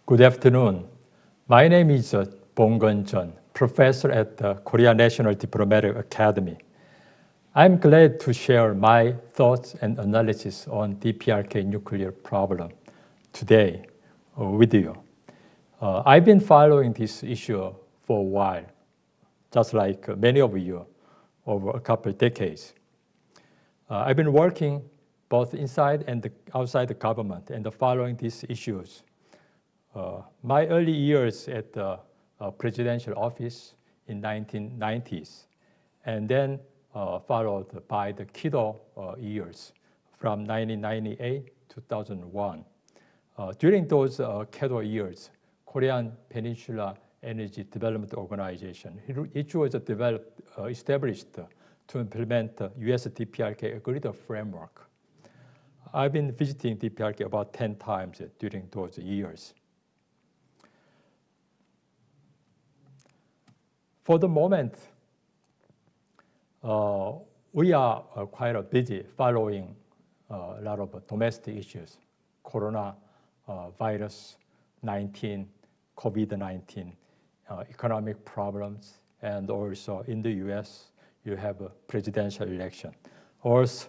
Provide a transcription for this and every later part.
Good afternoon. My name is Bonggeun Jeon, professor at the Korea National Diplomatic Academy. I'm glad to share my thoughts and analysis on DPRK nuclear problem today with you. I've been following this issue for a while, just like many of you, over a couple of decades. I've been working both inside and outside the government and following these issues. My early years at the presidential office in 1990s, and then followed by the Kido years from 1998 to 2001. During those Kido years, Korean Peninsula Energy Development Organization, it was established to implement the US DPRK agreed framework. I've been visiting DPRK about 10 times during those years. For the moment, we are quite busy following a lot of domestic issues, Corona virus 19, COVID-19, economic problems, and also in the US, you have a presidential election. Also,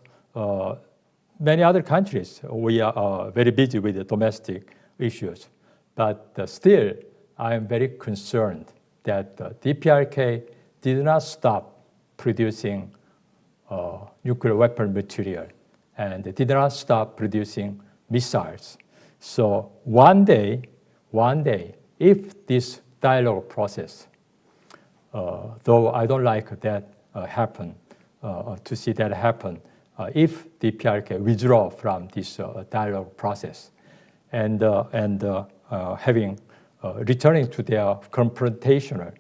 many other countries, we are very busy with the domestic issues, but still, I am very concerned that DPRK did not stop producing nuclear weapon material and did not stop producing missiles. So one day, if this dialogue process, though I don't like that to see that happen, if DPRK withdraw from this dialogue process and returning to their confrontational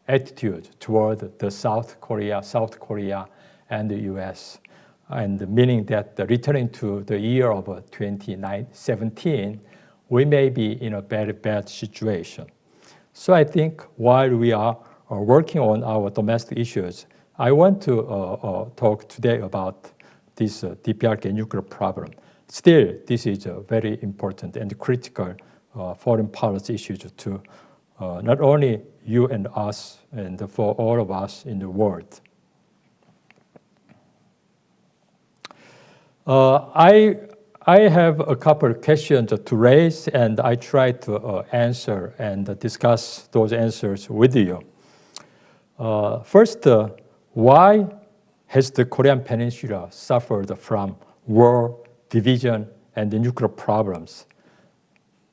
attitude toward the South Korea, and the US, and meaning that returning to the year of 2017, we may be in a very bad situation. So I think while we are working on our domestic issues, I want to talk today about this DPRK nuclear problem. Still, this is a very important and critical foreign policy issue to not only you and us, and for all of us in the world. I have a couple of questions to raise, and I try to answer and discuss those answers with you. First, why has the Korean Peninsula suffered from war, division, and the nuclear problems?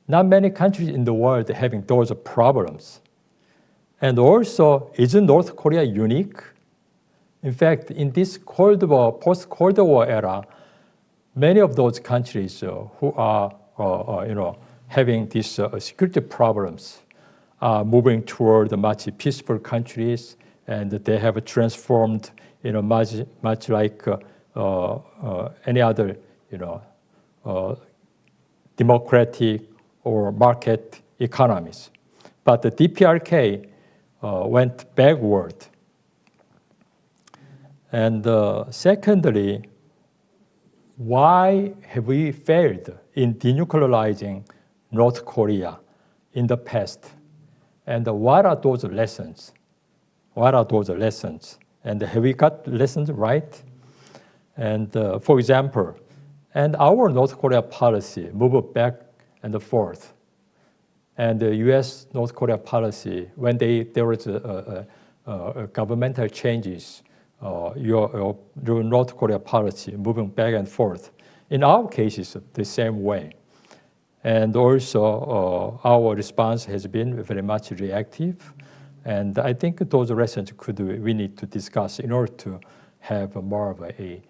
Not many countries in the world having those problems. And also, isn't North Korea unique? In fact, in this Cold War, post-Cold War era, many of those countries who are having these security problems are moving toward much peaceful countries, and they have transformed much like any other democratic or market economies. But the DPRK went backward. And secondly, why have we failed in denuclearizing North Korea in the past? And what are those lessons? And have we got lessons right? And for example, and our North Korea policy moved back and forth. And the US North Korea policy, when there was a governmental changes, your North Korea policy moving back and forth. In our cases, the same way. And also, our response has been very much reactive. And I think those lessons we need to discuss in order to have more of a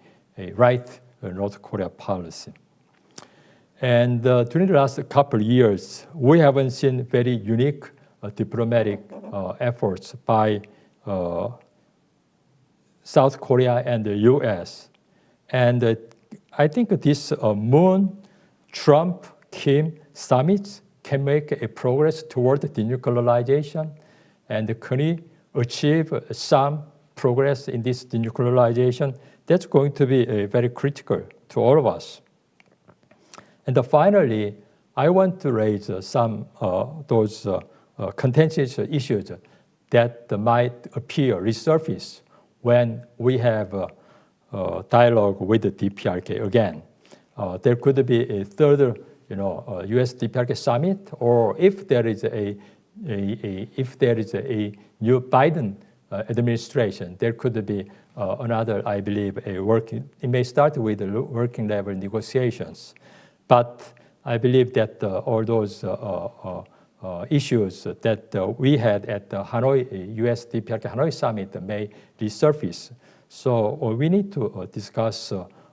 right North Korea policy. And during the last couple of years, we haven't seen very unique diplomatic efforts by South Korea and the US. And I think this Moon, Trump, Kim summits can make a progress toward denuclearization. And can we achieve some progress in this denuclearization? That's going to be very critical to all of us. And finally, I want to raise some those contentious issues that might appear, resurface when we have dialogue with the DPRK again. There could be a third, U.S. DPRK summit, or if there is a new Biden administration, there could be another, I believe, it may start with working level negotiations. But I believe that all those issues that we had at the Hanoi, U.S. DPRK Hanoi summit may resurface. So we need to discuss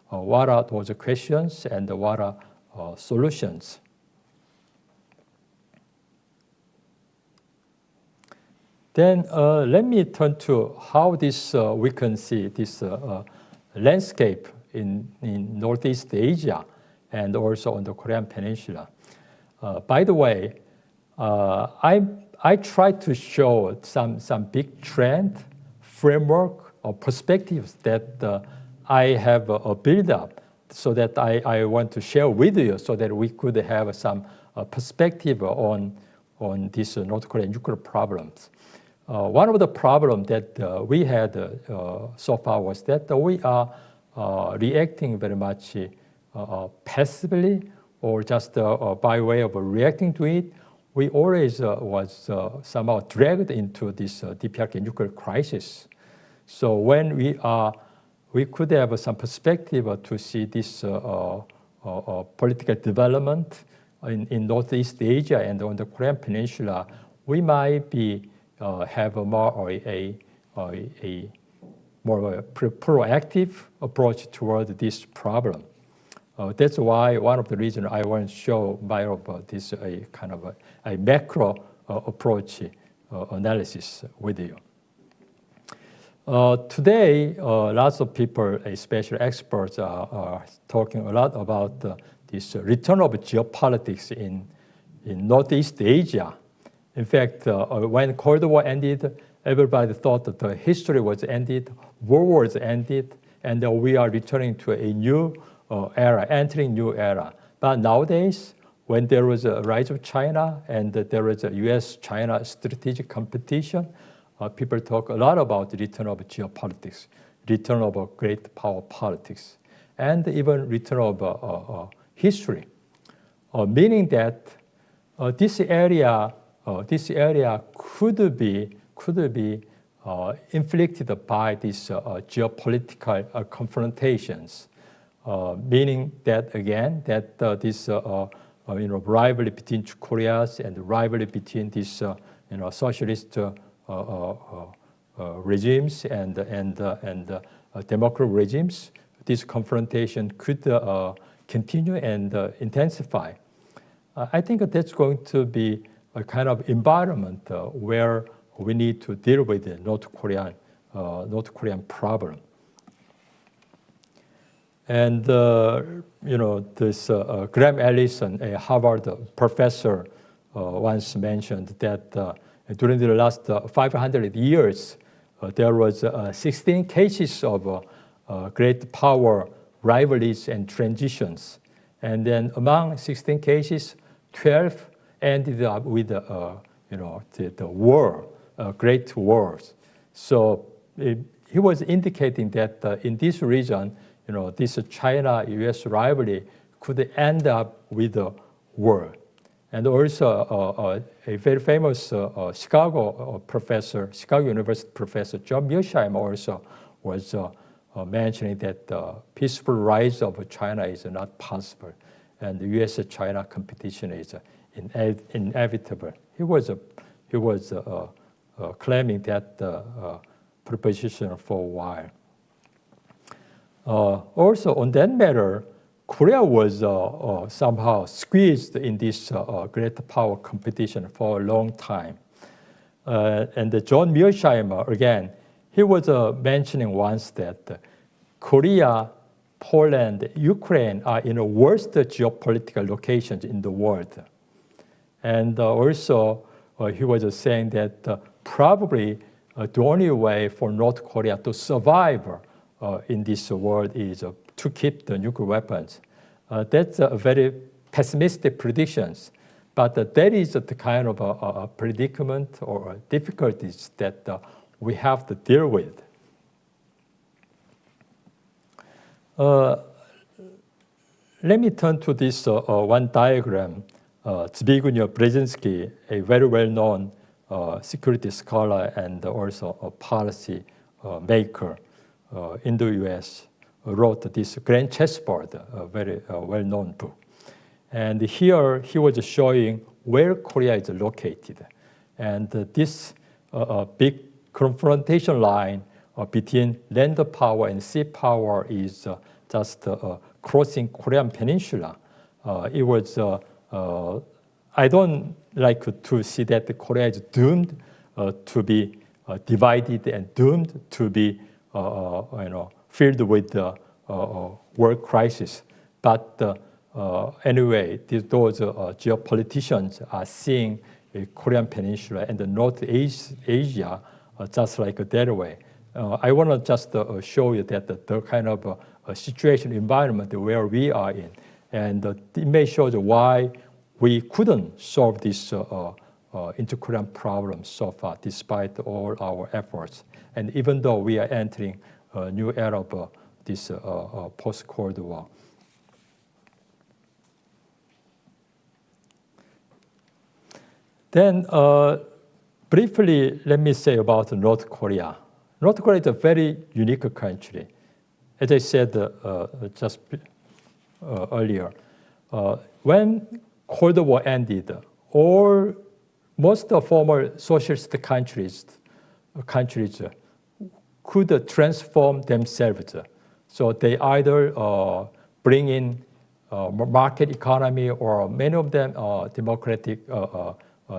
what are those questions and what are solutions. Then let me turn to how this we can see this landscape in Northeast Asia and also on the Korean Peninsula. By the way, I tried to show some big trend, framework, or perspectives that I have built up so that I want to share with you so that we could have some perspective on these North Korean nuclear problems. One of the problems that we had so far was that we are reacting very much passively or just by way of reacting to it. We always was somehow dragged into this DPRK nuclear crisis. So when we could have some perspective to see this political development in Northeast Asia and on the Korean Peninsula, we might be have a more proactive approach toward this problem. That's why one of the reasons I want to show this kind of a macro approach analysis with you. Today, lots of people, especially experts, are talking a lot about this return of geopolitics in Northeast Asia. In fact, when Cold War ended, everybody thought that the history was ended, war was ended, and we are returning to a new era, entering new era. But nowadays, when there was a rise of China and there is a U.S.-China strategic competition, people talk a lot about the return of geopolitics, return of great power politics, and even return of history, meaning that this area could be inflicted by these geopolitical confrontations, meaning that again that this rivalry between Koreas and rivalry between these socialist regimes and democratic regimes, this confrontation could continue and intensify. I think that's going to be a kind of environment where we need to deal with the North Korean problem. And this Graham Allison, a Harvard professor, once mentioned that during the last 500 years, there was 16 cases of great power rivalries and transitions. And then among 16 cases, 12 ended up with the war, great wars. So he was indicating that in this region, this China-U.S. rivalry could end up with a war. And also a very famous Chicago University professor, John Mearsheimer, also was mentioning that the peaceful rise of China is not possible, and the U.S.-China competition is inevitable. He was claiming that proposition for a while. Also, on that matter, Korea was somehow squeezed in this great power competition for a long time. And John Mearsheimer, again, he was mentioning once that Korea, Poland, Ukraine are in the worst geopolitical locations in the world. And also, he was saying that probably the only way for North Korea to survive in this world is to keep the nuclear weapons. That's a very pessimistic predictions, but that is the kind of a predicament or difficulties that we have to deal with. Let me turn to this one diagram. Zbigniew Brzezinski, a very well-known security scholar and also a policy maker in the US, wrote this Grand Chessboard, a very well-known book. And here he was showing where Korea is located. And this big confrontation line between land power and sea power is just crossing Korean Peninsula. It was, I don't like to see that Korea is doomed to be divided and doomed to be filled with the world crisis. But anyway, those geopoliticians are seeing the Korean Peninsula and the North Asia just like that way. I want to just show you that the kind of situation environment where we are in, and it may show why we couldn't solve this inter-Korean problem so far, despite all our efforts. And even though we are entering a new era of this post-Cold War. Then briefly, let me say about North Korea. North Korea is a very unique country. As I said just earlier, when Cold War ended, most of former socialist countries could transform themselves. So they either bring in market economy, or many of them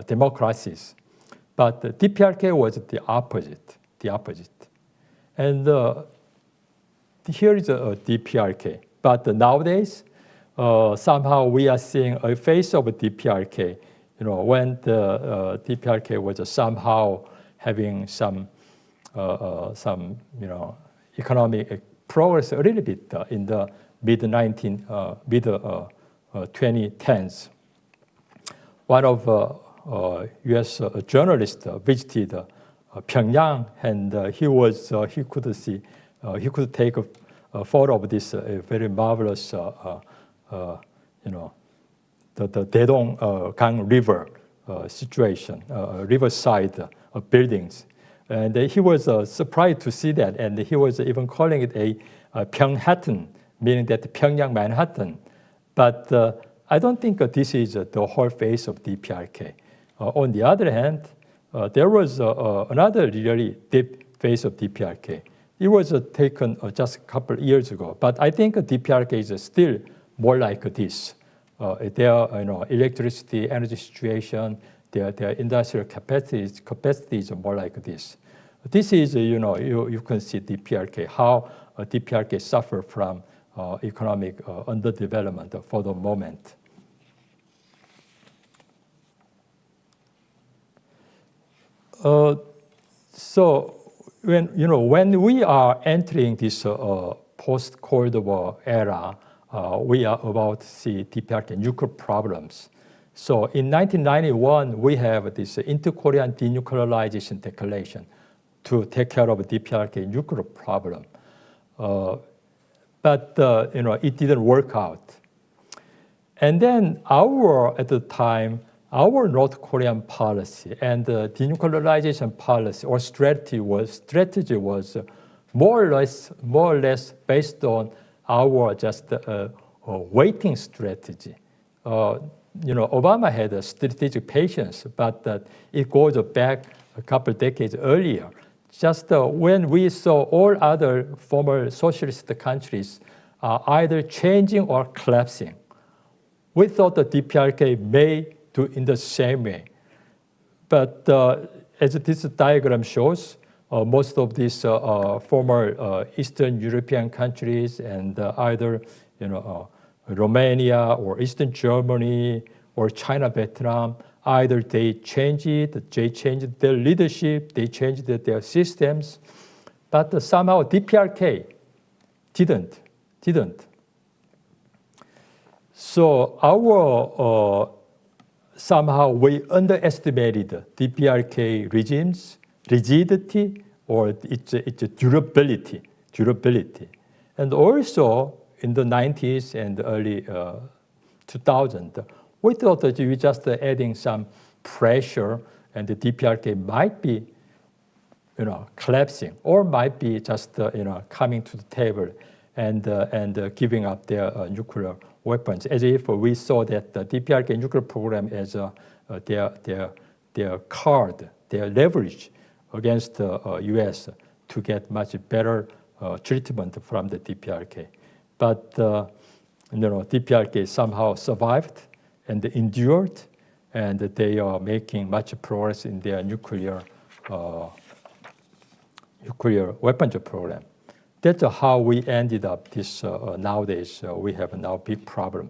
democracies. But the DPRK was the opposite. And here is a DPRK. But nowadays, somehow we are seeing a face of a DPRK. When the DPRK was somehow having some economic progress a little bit in the mid 2010s. One of U.S. journalists visited Pyongyang, and he could take a photo of this very marvelous, the Daedong-gang River situation, riverside buildings. And he was surprised to see that, and he was even calling it a Pyonghatan, meaning that Pyongyang Manhattan. But I don't think this is the whole face of DPRK. On the other hand, there was another really deep face of DPRK. It was taken just a couple years ago, but I think DPRK is still more like this. Their electricity, energy situation, their industrial capacity is more like this. This is, you can see DPRK, how DPRK suffer from economic underdevelopment for the moment. So when we are entering this post-Cold War era, we are about to see DPRK nuclear problems. So in 1991, we have this Inter-Korean Denuclearization Declaration to take care of DPRK nuclear problem. But it didn't work out. And then at the time, our North Korean policy and denuclearization policy or strategy was more or less based on our just waiting strategy. Obama had a strategic patience, but it goes back a couple decades earlier. Just when we saw all other former socialist countries either changing or collapsing, we thought the DPRK may do in the same way. But as this diagram shows, most of these former Eastern European countries and either Romania or Eastern Germany or China, Vietnam, either they changed their leadership, they changed their systems, but somehow DPRK didn't. So our somehow we underestimated DPRK regime's rigidity or its durability. And also in the 90s and early 2000, we thought that we just adding some pressure and the DPRK might be collapsing or might be just coming to the table and giving up their nuclear weapons, as if we saw that the DPRK nuclear program as their card, their leverage against the U.S. to get much better treatment from the DPRK. But DPRK somehow survived and endured, and they are making much progress in their nuclear weapons program. That's how we ended up this nowadays. We have now big problem.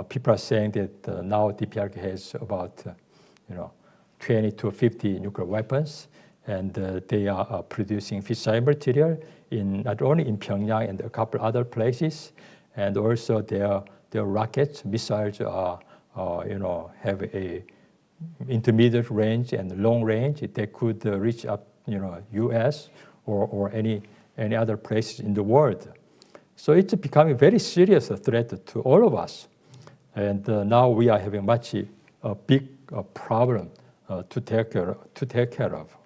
People are saying that now DPRK has about 20 to 50 nuclear weapons, and they are producing fissile material not only in Pyongyang and a couple other places, and also their rockets, missiles are have a intermediate range and long range. They could reach up U.S. or any other places in the world. So it's becoming a very serious threat to all of us. And now we are having much big problem to take care of.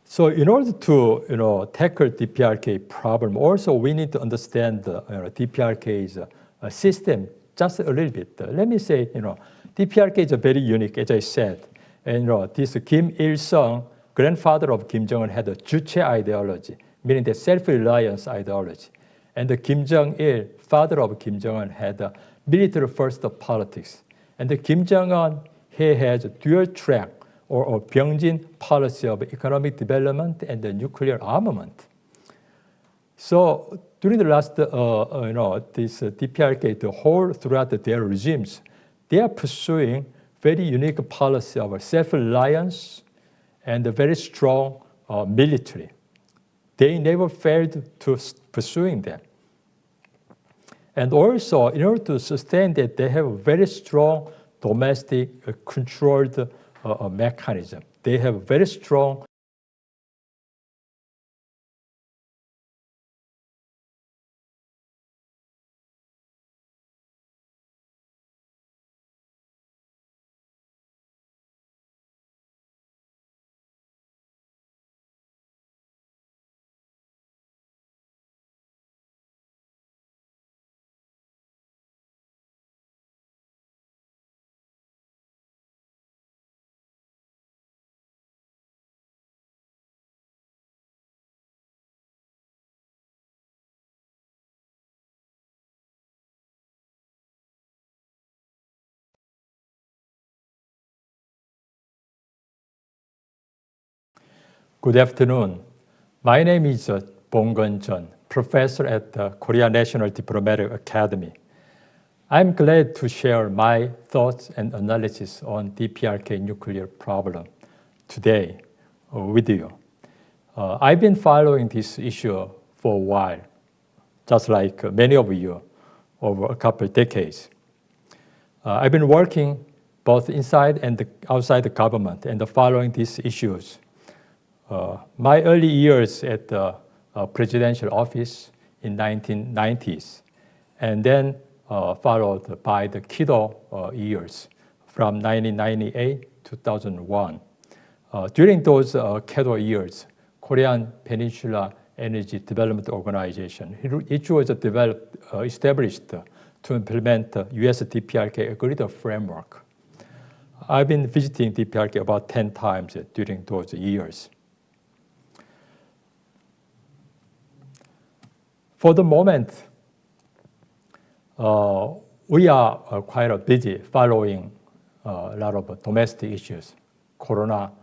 So in order to tackle DPRK problem, also we need to understand DPRK's system just a little bit. Let me say, DPRK is very unique, as I said. And this Kim Il-sung, grandfather of Kim Jong-un, had a Juche ideology, meaning the self-reliance ideology. And the Kim Jong-il, father of Kim Jong-un, had a military-first politics. And the Kim Jong-un, he has a dual track or Byungjin policy of economic development and the nuclear armament. So during the last, this DPRK, throughout their regimes, they are pursuing very unique policy of self-reliance and a very strong military. They never failed to pursuing them. And also, in order to sustain that, they have a very strong domestic controlled mechanism. They have very strong Good afternoon. My name is Bonggeun Jeon, professor at the Korea National Diplomatic Academy. I'm glad to share my thoughts and analysis on DPRK nuclear problem today with you. I've been following this issue for a while, just like many of you, over a couple of decades. I've been working both inside and outside the government and following these issues. My early years at the presidential office in 1990s, and then followed by the Kido years from 1998 to 2001. During those Kido years, Korean Peninsula Energy Development Organization, which was established to implement the US DPRK agreed framework. I've been visiting DPRK about 10 times during those years. For the moment, we are quite busy following a lot of domestic issues, Corona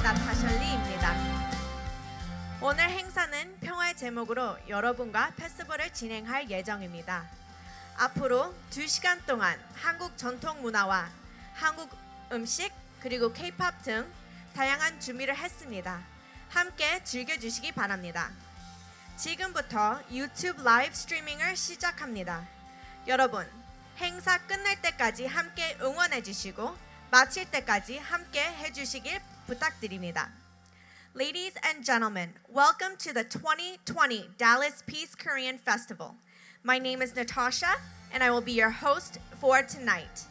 나타샤 리입니다. 오늘 행사는 평화의 제목으로 여러분과 페스티벌을 진행할 예정입니다. 앞으로 2시간 동안 한국 전통 문화와 한국 음식 그리고 K-pop 등 다양한 준비를 했습니다. 함께 즐겨주시기 바랍니다. 지금부터 유튜브 라이브 스트리밍을 시작합니다. 여러분, 행사 끝날 때까지 함께 응원해 주시고 마칠 때까지 함께 해주시길 부탁드립니다. Ladies and gentlemen, welcome to the 2020 Dallas Peace Korean Festival. My name is Natasha, and I will be your host for tonight.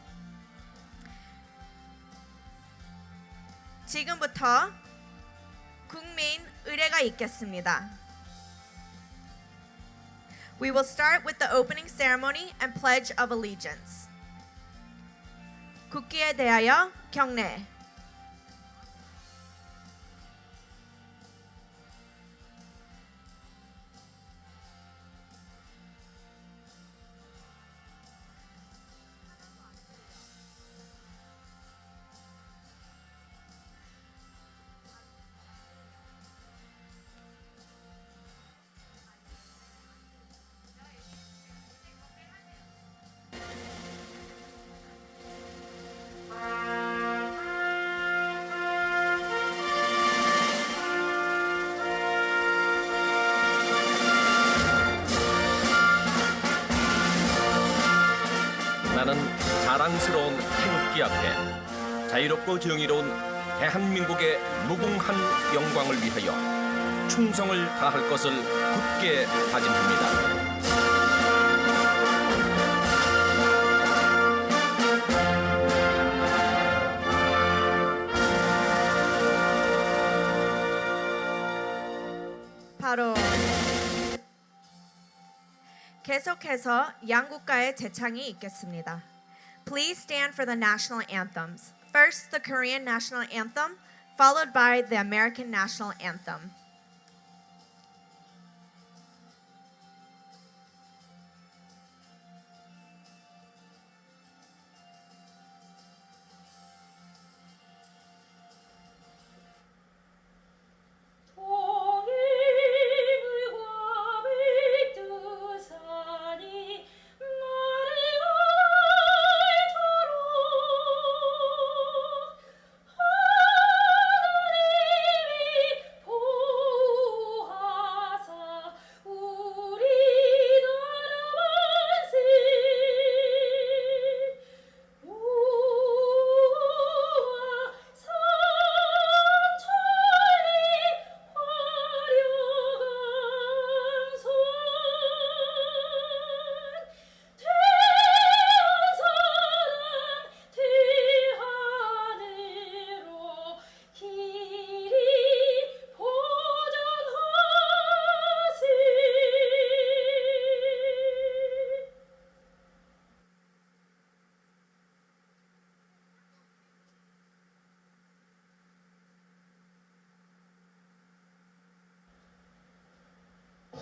지금부터 국민 의례가 있겠습니다. We will start with the opening ceremony and pledge of allegiance. 국기에 대하여 경례. 나는 자랑스러운 태극기 앞에 자유롭고 정의로운 대한민국의 무궁한 영광을 위하여 충성을 다할 것을 굳게 다짐합니다. 바로 계속해서 양국가의 제창이 있겠습니다. Please stand for the national anthems. First, the Korean national anthem, followed by the American national anthem.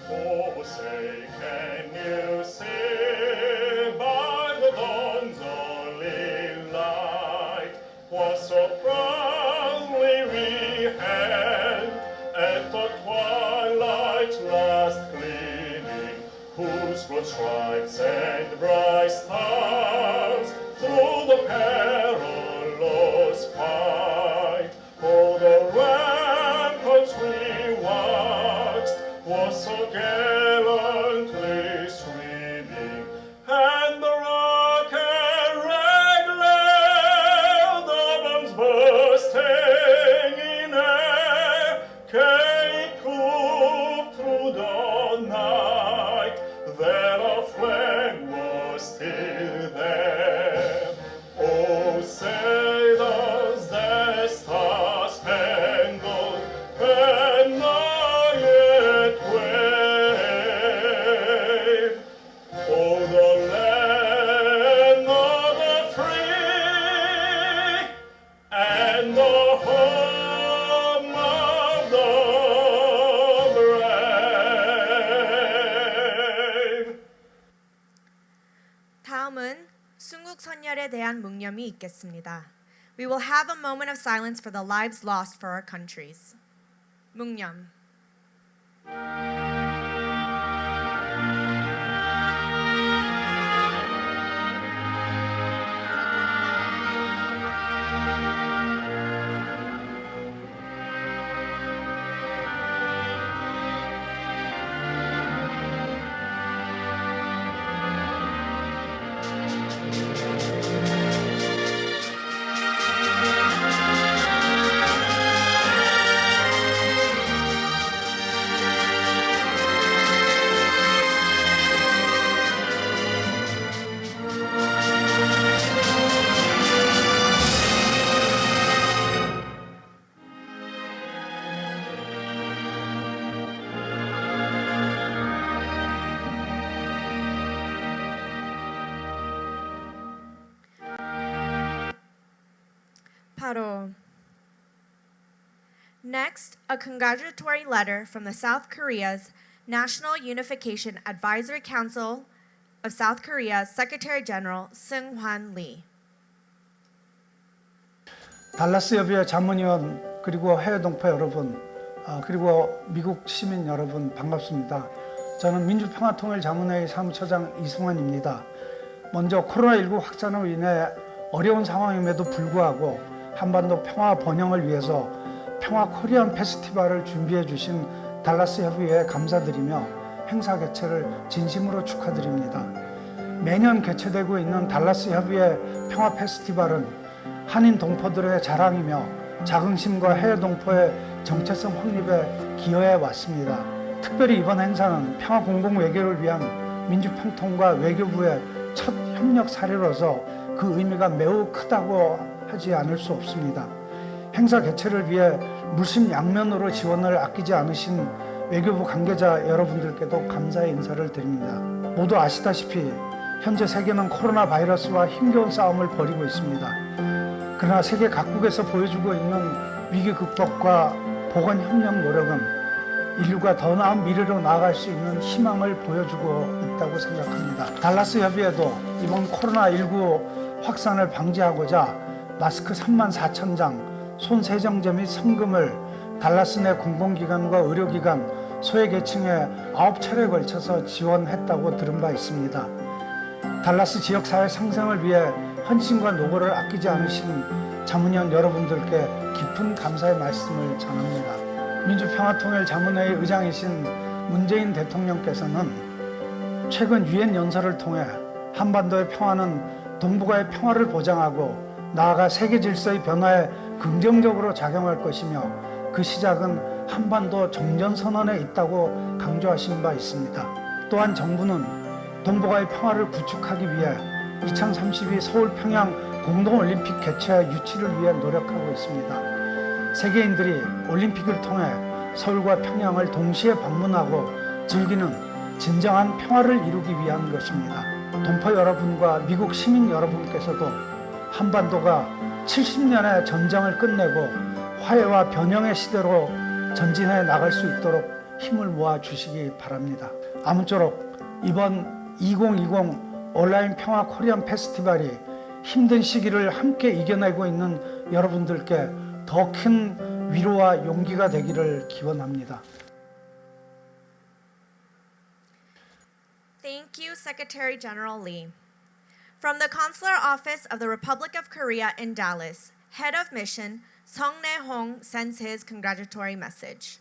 Oh, say, can you see by the dawn's early light what so proudly we hailed at the twilight's last gleaming, whose broad stripes and bright stars through the perilous fight, oh, the ramparts we watched was so gallantly sweeping, and the rocket regular, the bombs bursting in air, came coop through the night, that our flag was still there. Oh, say does the star-spangled banner yet wave? Oh, the land of the free and the home of the brave. 다음은 순국 선열에 대한 묵념이 있겠습니다. We will have a moment of silence for the lives lost for our countries. 묵념. Paro. Next, a congratulatory letter from the South Korea's National Unification Advisory Council of South Korea's Secretary General Seung-Hwan Lee. 달라스 협의회 자문위원 그리고 해외 동포 여러분 그리고 미국 시민 여러분 반갑습니다. 저는 민주평화통일자문회의 사무처장 이승환입니다. 먼저 코로나19 확산으로 인해 어려운 상황임에도 불구하고 한반도 평화 번영을 위해서 평화 코리안 페스티벌을 준비해 주신 달라스 협의회에 감사드리며 행사 개최를 진심으로 축하드립니다. 매년 개최되고 있는 달라스 협의회 평화 페스티벌은 한인 동포들의 자랑이며 자긍심과 해외 동포의 정체성 확립에 기여해 왔습니다. 특별히 이번 행사는 평화 공동 외교를 위한 민주평통과 외교부의 첫 협력 사례로서 그 의미가 매우 크다고 하지 않을 수 없습니다. 행사 개최를 위해 물심양면으로 지원을 아끼지 않으신 외교부 관계자 여러분들께도 감사의 인사를 드립니다. 모두 아시다시피 현재 세계는 코로나 바이러스와 힘겨운 싸움을 벌이고 있습니다. 그러나 세계 각국에서 보여주고 있는 위기 극복과 보건 협력 노력은 인류가 더 나은 미래로 나아갈 수 있는 희망을 보여주고 있다고 생각합니다. 달라스 협의회도 이번 코로나19 확산을 방지하고자 마스크 34,000장, 손 세정제 및 성금을 달라스 내 공공기관과 의료기관, 소외계층에 9차례에 걸쳐서 지원했다고 들은 바 있습니다. 달라스 지역사회 상생을 위해 헌신과 노고를 아끼지 않으신 자문위원 여러분들께 깊은 감사의 말씀을 전합니다. 민주평화통일자문회의 의장이신 문재인 대통령께서는 최근 유엔 연설을 통해 한반도의 평화는 동북아의 평화를 보장하고 나아가 세계 질서의 변화에 긍정적으로 작용할 것이며 그 시작은 한반도 정전선언에 있다고 강조하신 바 있습니다. 또한 정부는 동북아의 평화를 구축하기 위해 2032 서울 평양 공동올림픽 개최 유치를 위해 노력하고 있습니다. 세계인들이 올림픽을 통해 서울과 평양을 동시에 방문하고 즐기는 진정한 평화를 이루기 위한 것입니다. 동포 여러분과 미국 시민 여러분께서도 한반도가 70년의 전쟁을 끝내고 화해와 변형의 시대로 전진해 나갈 수 있도록 힘을 모아 주시기 바랍니다. 아무쪼록 이번 2020 온라인 평화 코리안 페스티벌이 힘든 시기를 함께 이겨내고 있는 여러분들께 더 큰 위로와 용기가 되기를 기원합니다. Thank you, Secretary General Lee. From the Consular Office of the Republic of Korea in Dallas, Head of Mission Song Ne-hong sends his congratulatory message.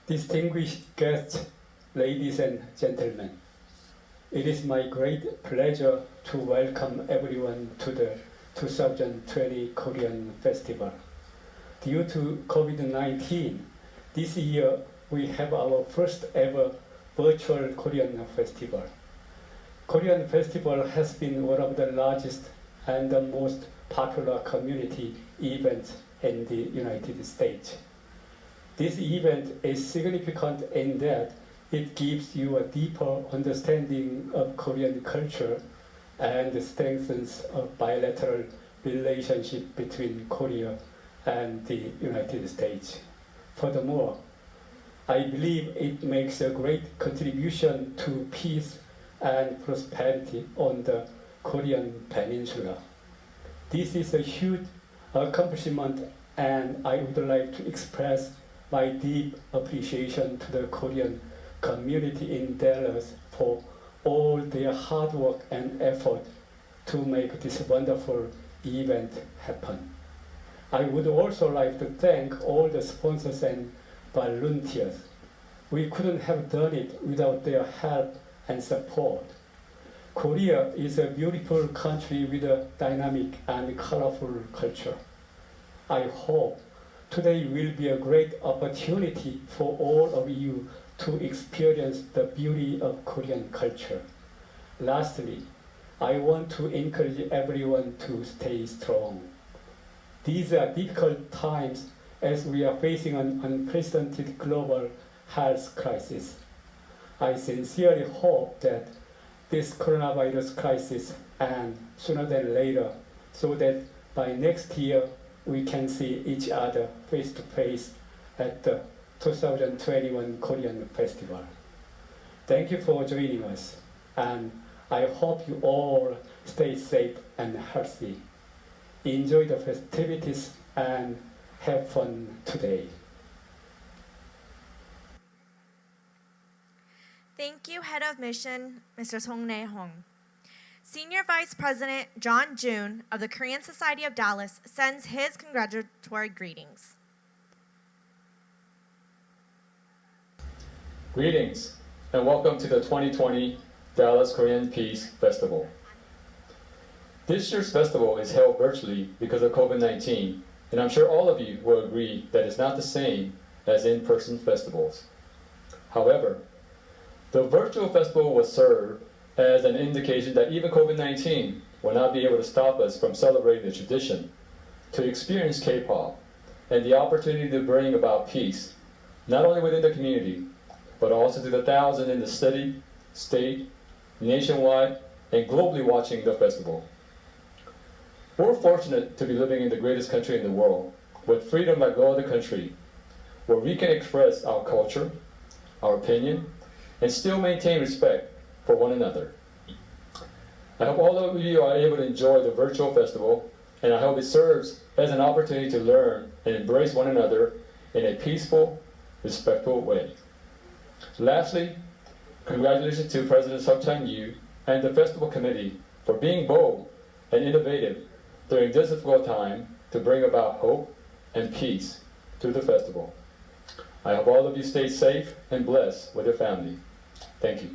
Distinguished guests, ladies and gentlemen, it is my great pleasure to welcome everyone to the 2020 Korean Festival. Due to COVID-19, this year we have our first ever virtual Korean Festival. Korean Festival has been one of the largest and the most popular community events in the United States. This event is significant in that it gives you a deeper understanding of Korean culture and strengthens a bilateral relationship between Korea and the United States. Furthermore, I believe it makes a great contribution to peace and prosperity on the Korean Peninsula. This is a huge accomplishment, and I would like to express my deep appreciation to the Korean community in Dallas for all their hard work and effort to make this wonderful event happen. I would also like to thank all the sponsors and volunteers. We couldn't have done it without their help and support. Korea is a beautiful country with a dynamic and colorful culture. I hope today will be a great opportunity for all of you to experience the beauty of Korean culture. Lastly, I want to encourage everyone to stay strong. These are difficult times as we are facing an unprecedented global health crisis. I sincerely hope that this coronavirus crisis ends sooner than later, so that by next year we can see each other face to face at the 2021 Korean Festival. Thank you for joining us, and I hope you all stay safe and healthy. Enjoy the festivities and have fun today. Thank you, Head of Mission, Mr. Song Nae-hong. Senior Vice President John June of the Korean Society of Dallas sends his congratulatory greetings. Greetings and welcome to the 2020 Dallas Korean Peace Festival. This year's festival is held virtually because of COVID-19, and I'm sure all of you will agree that it's not the same as in-person festivals. However, the virtual festival will serve as an indication that even COVID-19 will not be able to stop us from celebrating the tradition, to experience K-pop, and the opportunity to bring about peace, not only within the community, but also to the thousands in the city, state, nationwide, and globally watching the festival. We're fortunate to be living in the greatest country in the world, with freedom like no other country, where we can express our culture, our opinion, and still maintain respect for one another. I hope all of you are able to enjoy the virtual festival, and I hope it serves as an opportunity to learn and embrace one another in a peaceful, respectful way. Lastly, congratulations to President Seok Chan-yu and the Festival Committee for being bold and innovative during this difficult time to bring about hope and peace to the festival. I hope all of you stay safe and blessed with your family. Thank you.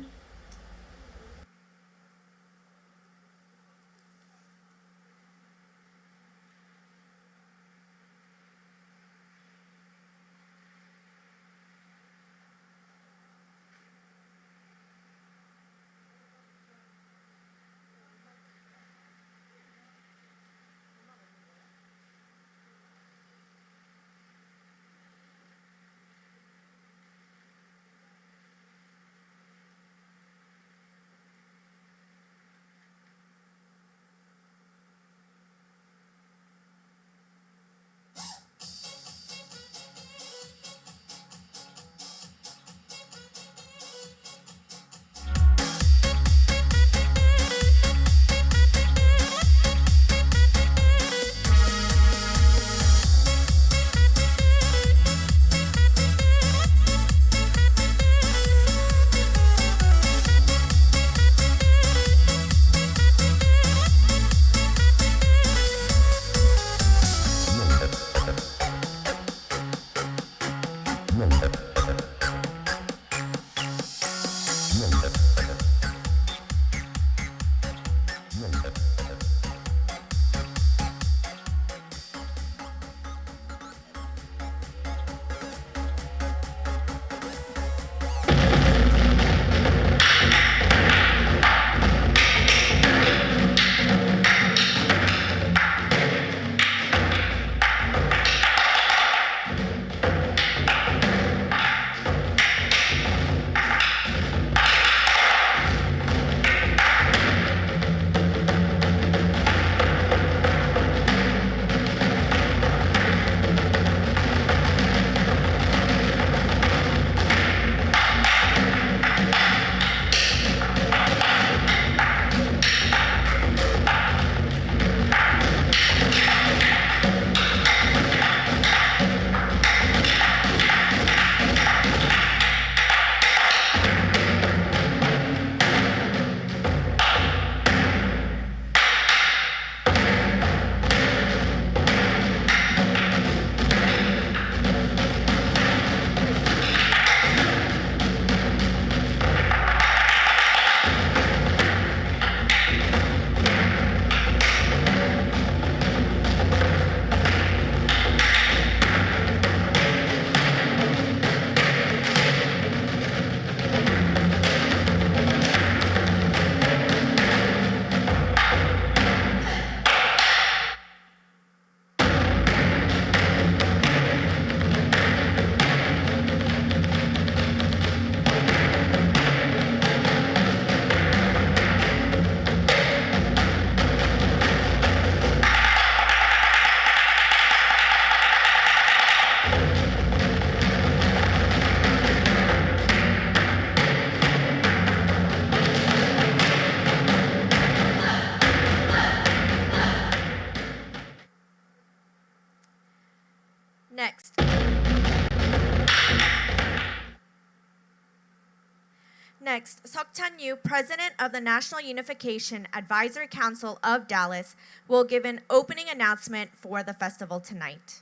Next, Seok Chan-yu, President of the National Unification Advisory Council of Dallas, will give an opening announcement for the festival tonight.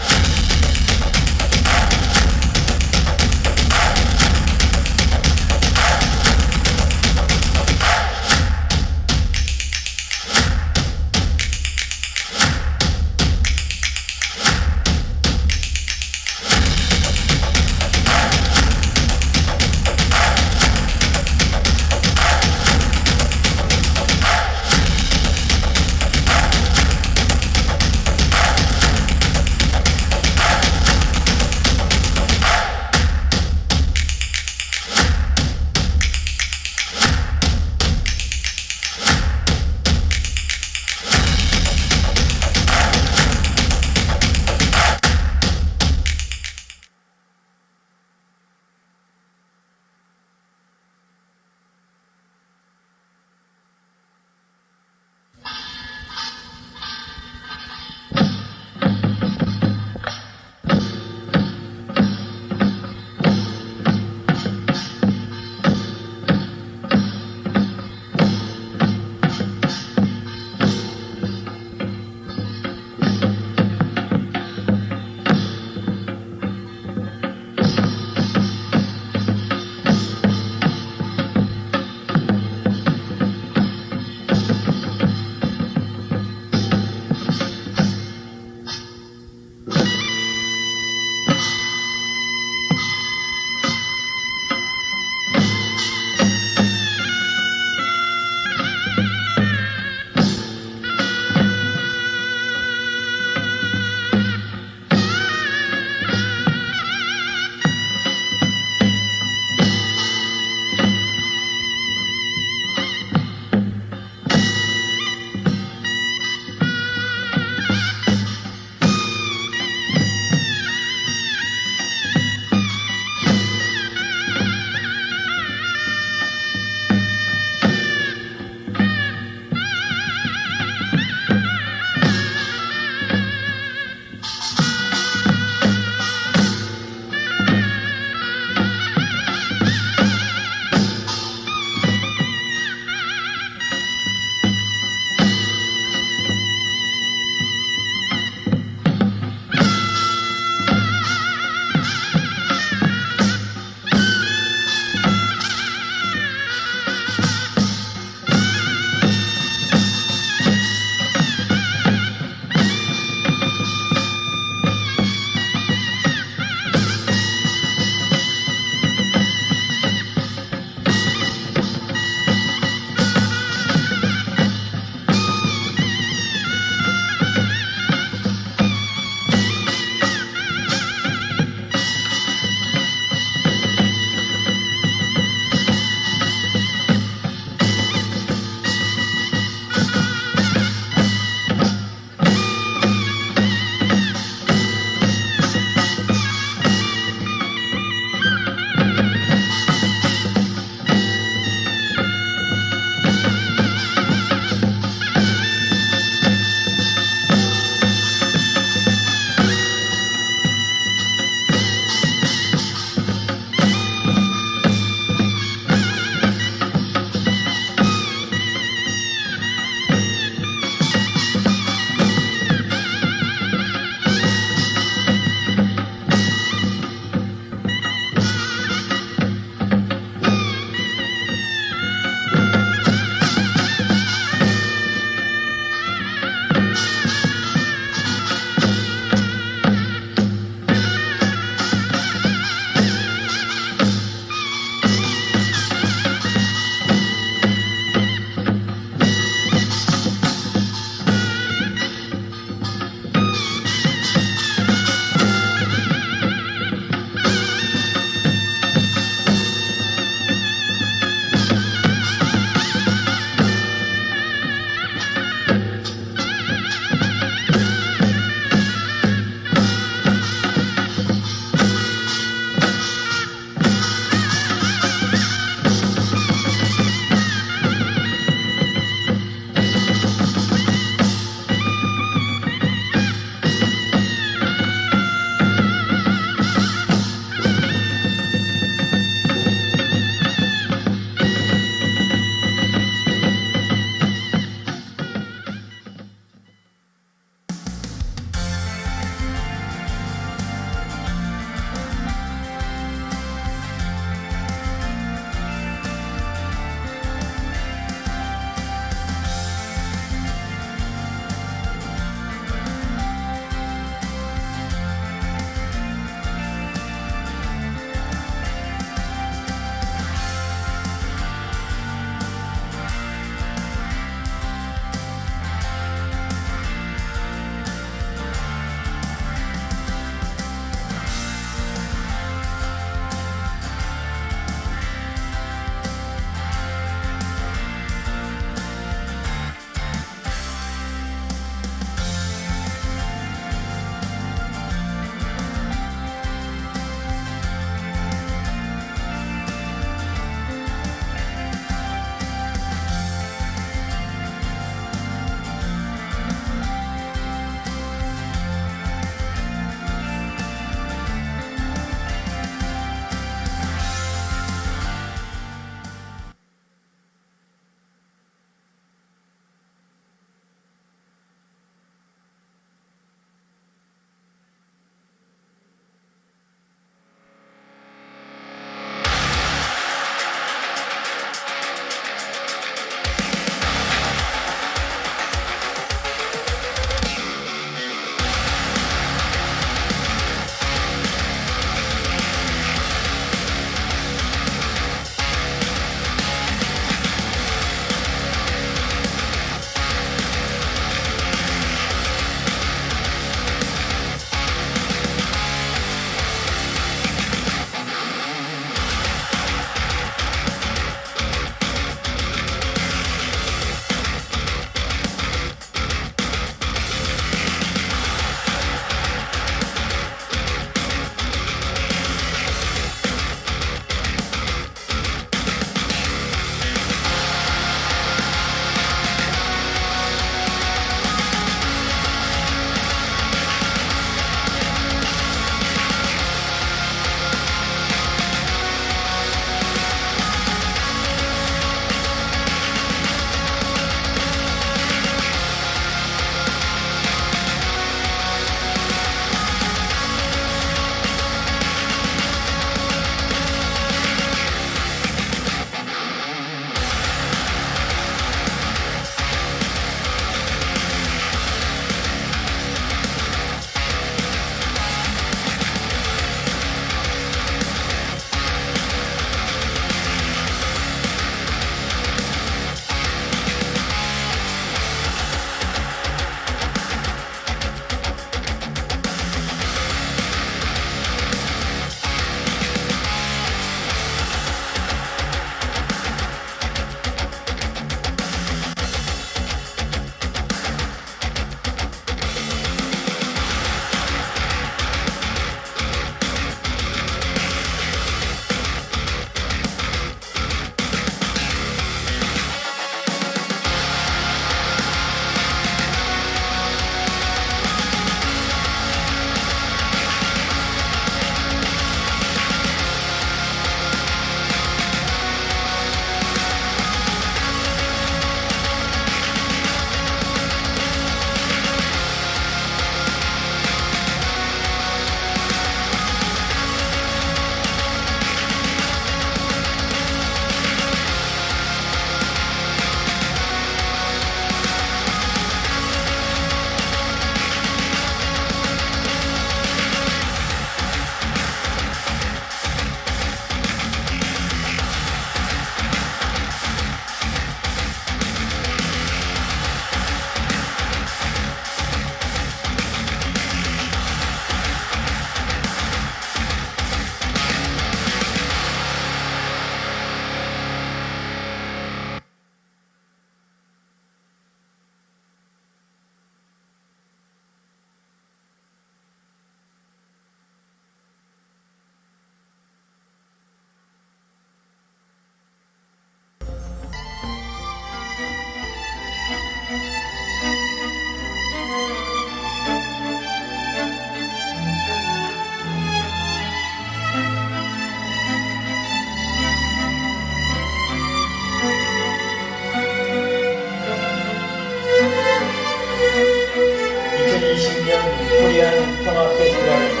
20년 코리안 평화 페스티벌에서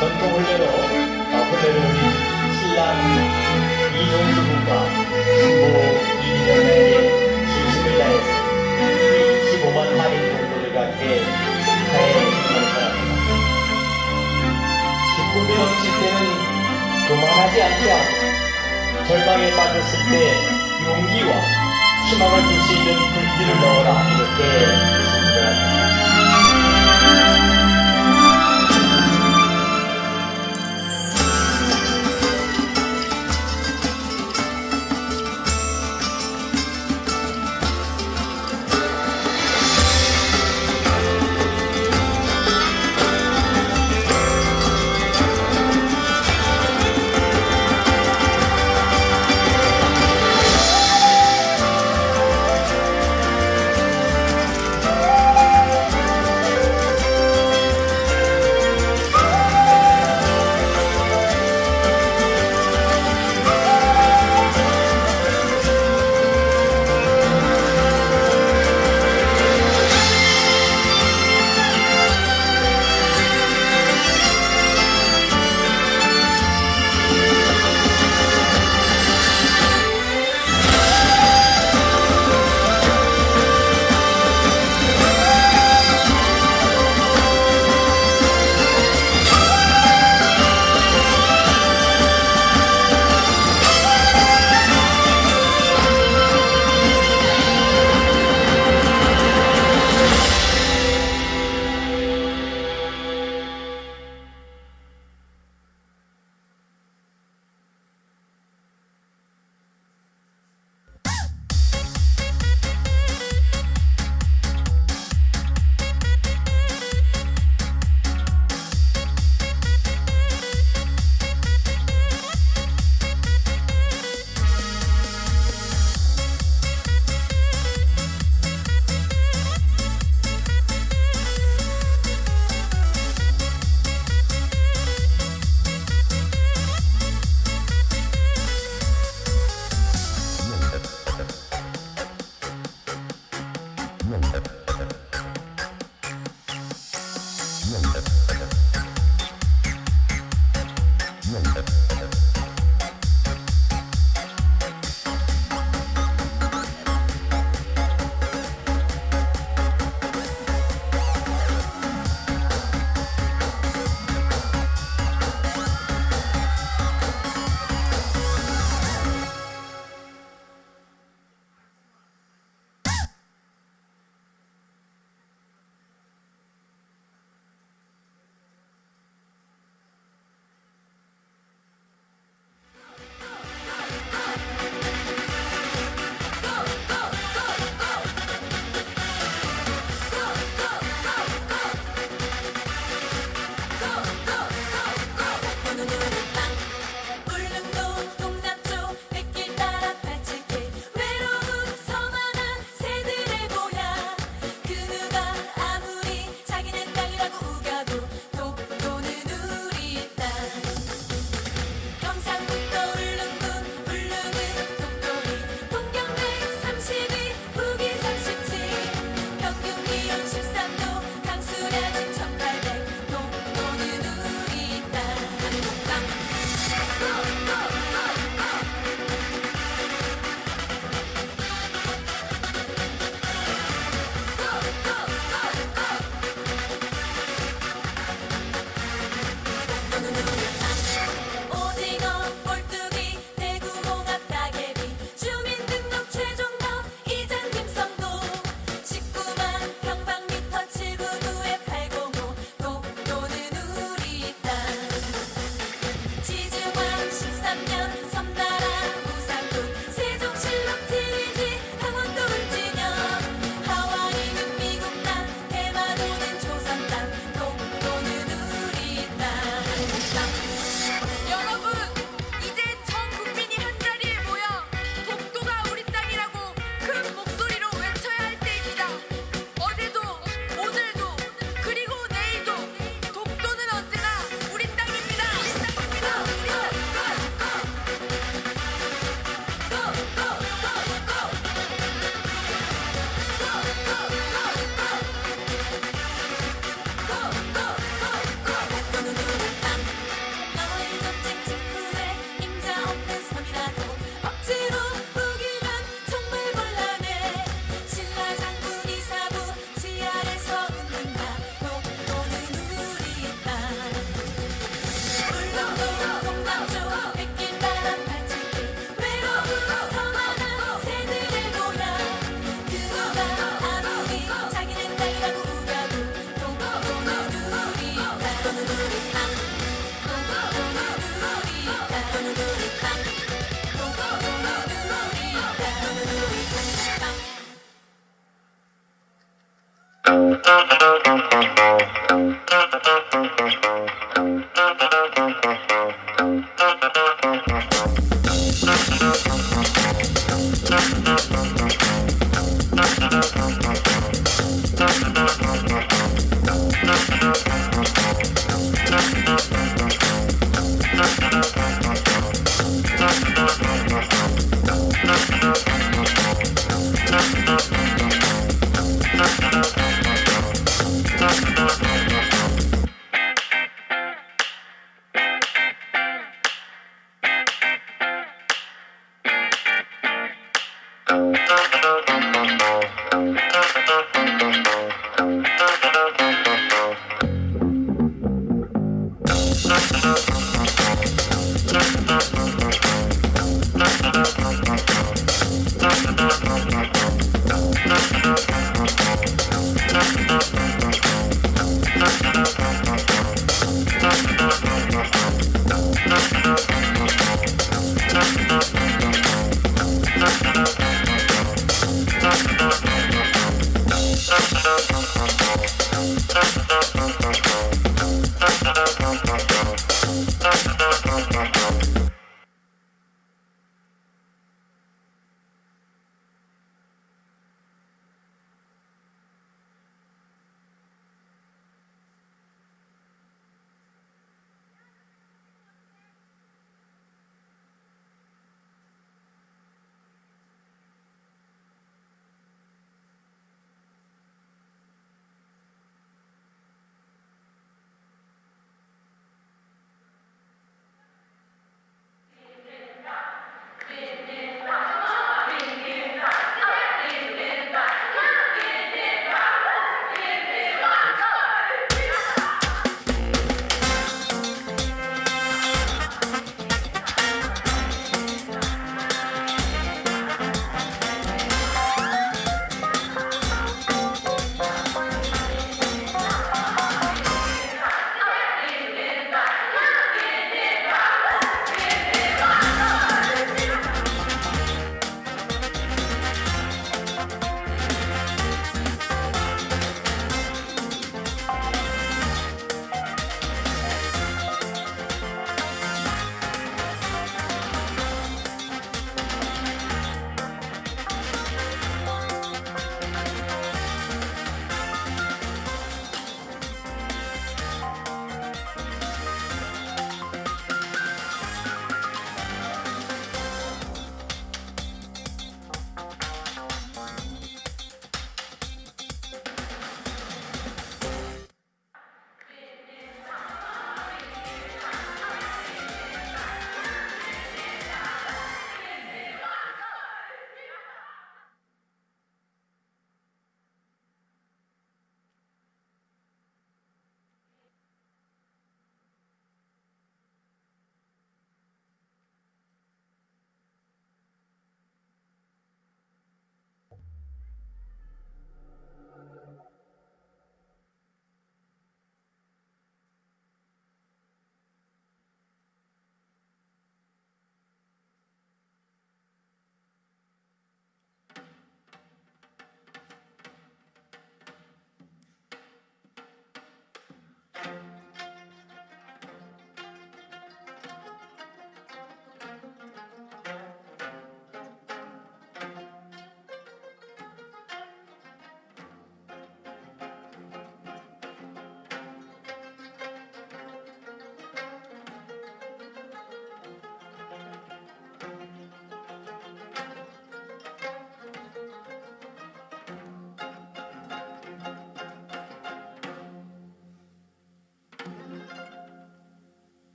전통 훈련으로 훈련을 올린 신랑 이종수 군과 신부 이민영에게 진심을 다해서 15만 할인 정도들과 함께 축하해 감사합니다. 기쁨이 넘칠 때는 교만하지 않게 하고 절망에 빠졌을 때 용기와 희망을 줄 수 있는 불길을 넣어라 이렇게 말씀드립니다.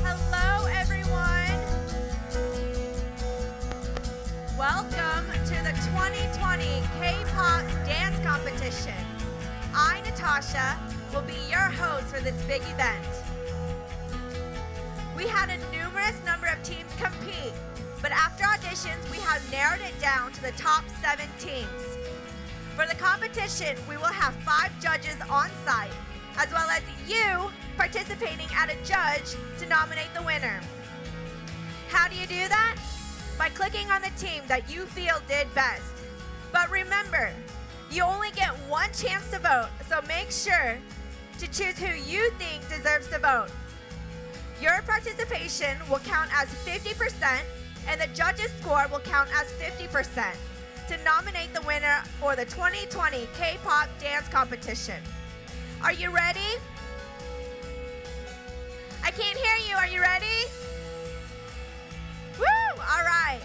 Hello, everyone. Welcome to the 2020 K-pop dance competition. I, Natasha, will be your host for this big event. We had a numerous number of teams compete, but after auditions, we have narrowed it down to the top 7 teams. For the competition, we will have 5 judges on site, as well as you participating as a judge to nominate the winner. How do you do that? By clicking on the team that you feel did best. But remember, you only get one chance to vote, so make sure to choose who you think deserves to vote. Your participation will count as 50%, and the judges' score will count as 50% to nominate the winner for the 2020 K-pop dance competition. Are you ready? I can't hear you. Are you ready? Woo! All right.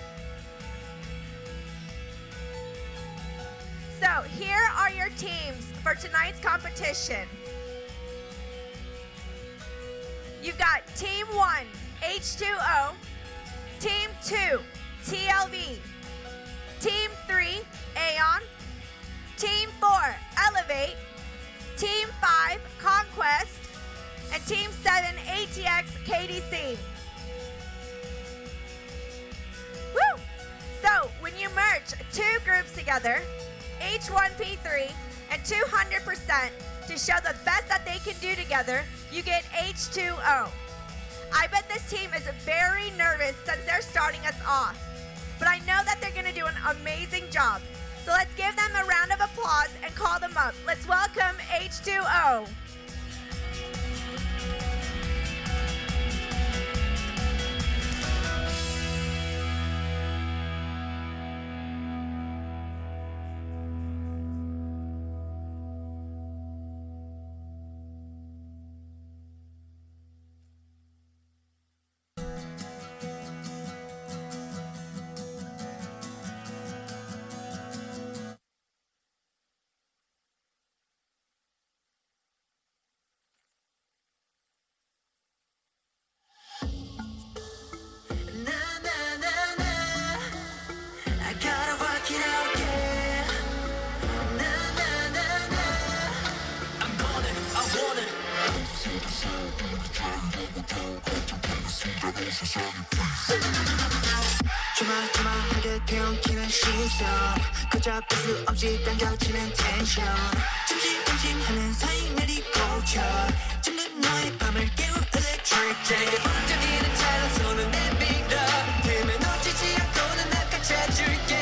So here are your teams for tonight's competition. You've got Team 1, H2O, Team 2, TLV, Team 3, Aeon, Team 4, Elevate, Team 5, Conquest, and Team 7, ATX KDC. Woo! So when you merge 2 groups together, H1P3 and 200% to show the best that they can do together, you get H2O. I bet this team is very nervous since they're starting us off, but I know that they're going to do an amazing job. So let's give them a round of applause and call them up. Let's welcome H2O. 조마조마하게 되엉키는 시선 걷잡을 수 없이 당겨지는 텐션 잠시하는 사이 내리고 쳐 잠든 너의 밤을 깨운 electric 제게 번쩍이는 찬란 손을 내밀어 틈에 놓치지 않고는 낚아채줄게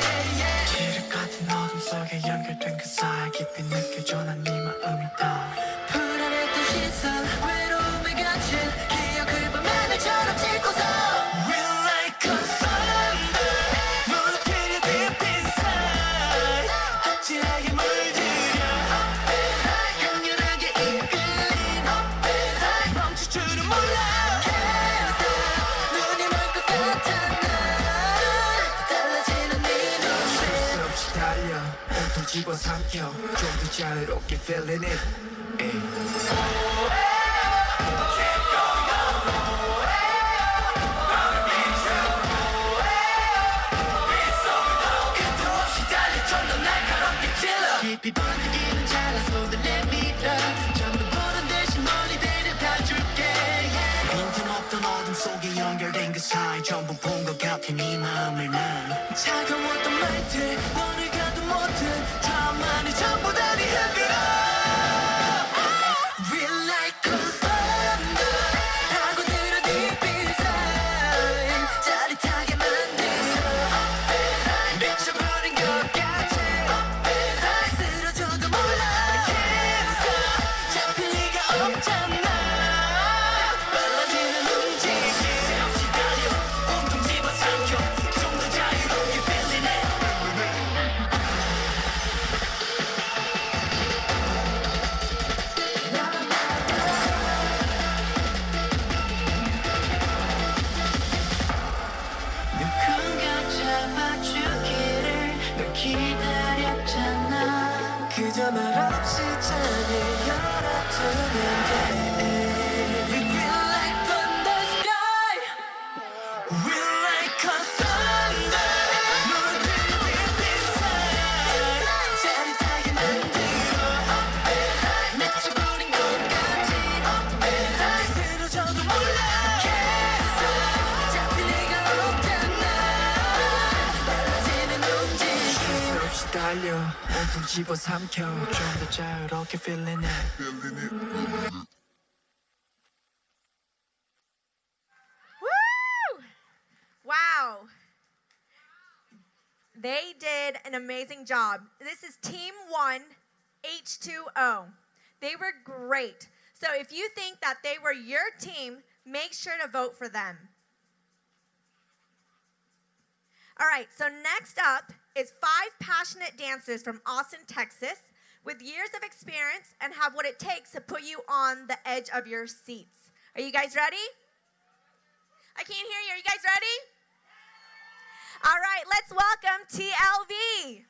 길을 같은 어둠 속에 연결된 그 사이 깊이 느껴져 난 네 마음이 다 불안했던 시선 외로움에 갇힌 기억을 밤하늘처럼 짚고서 집어삼켜 좀 더 자유롭게 feeling it 끝도 없이 달려 좀 더 날카롭게 찔러 깊이 번뜩이는 찬란 손을 내밀어 전부 보는 대신 멀리 데려다줄게 빈틈없던 어둠 속에 연결된 그 사이 전부 본 것 같아 네 마음을 난 차가웠던 말들 너를 가도 못해 드라마니 전부 다 네 흔들어 Real like cool thunder 파고들어 deep inside 짜릿하게 만들어 미쳐버린 것 같아 쓰러져도 몰라 I can't stop 모두 집어삼켜 좀 더 자유롭게 feeling it. Woo! Wow. They did an amazing job. This is Team 1, H2O. They were great. So if you think that they were your team, make sure to vote for them. All right, so next up is 5 passionate dancers from Austin, Texas, with years of experience and have what it takes to put you on the edge of your seats. Are you guys ready? I can't hear you. Are you guys ready? All right, let's welcome TLV.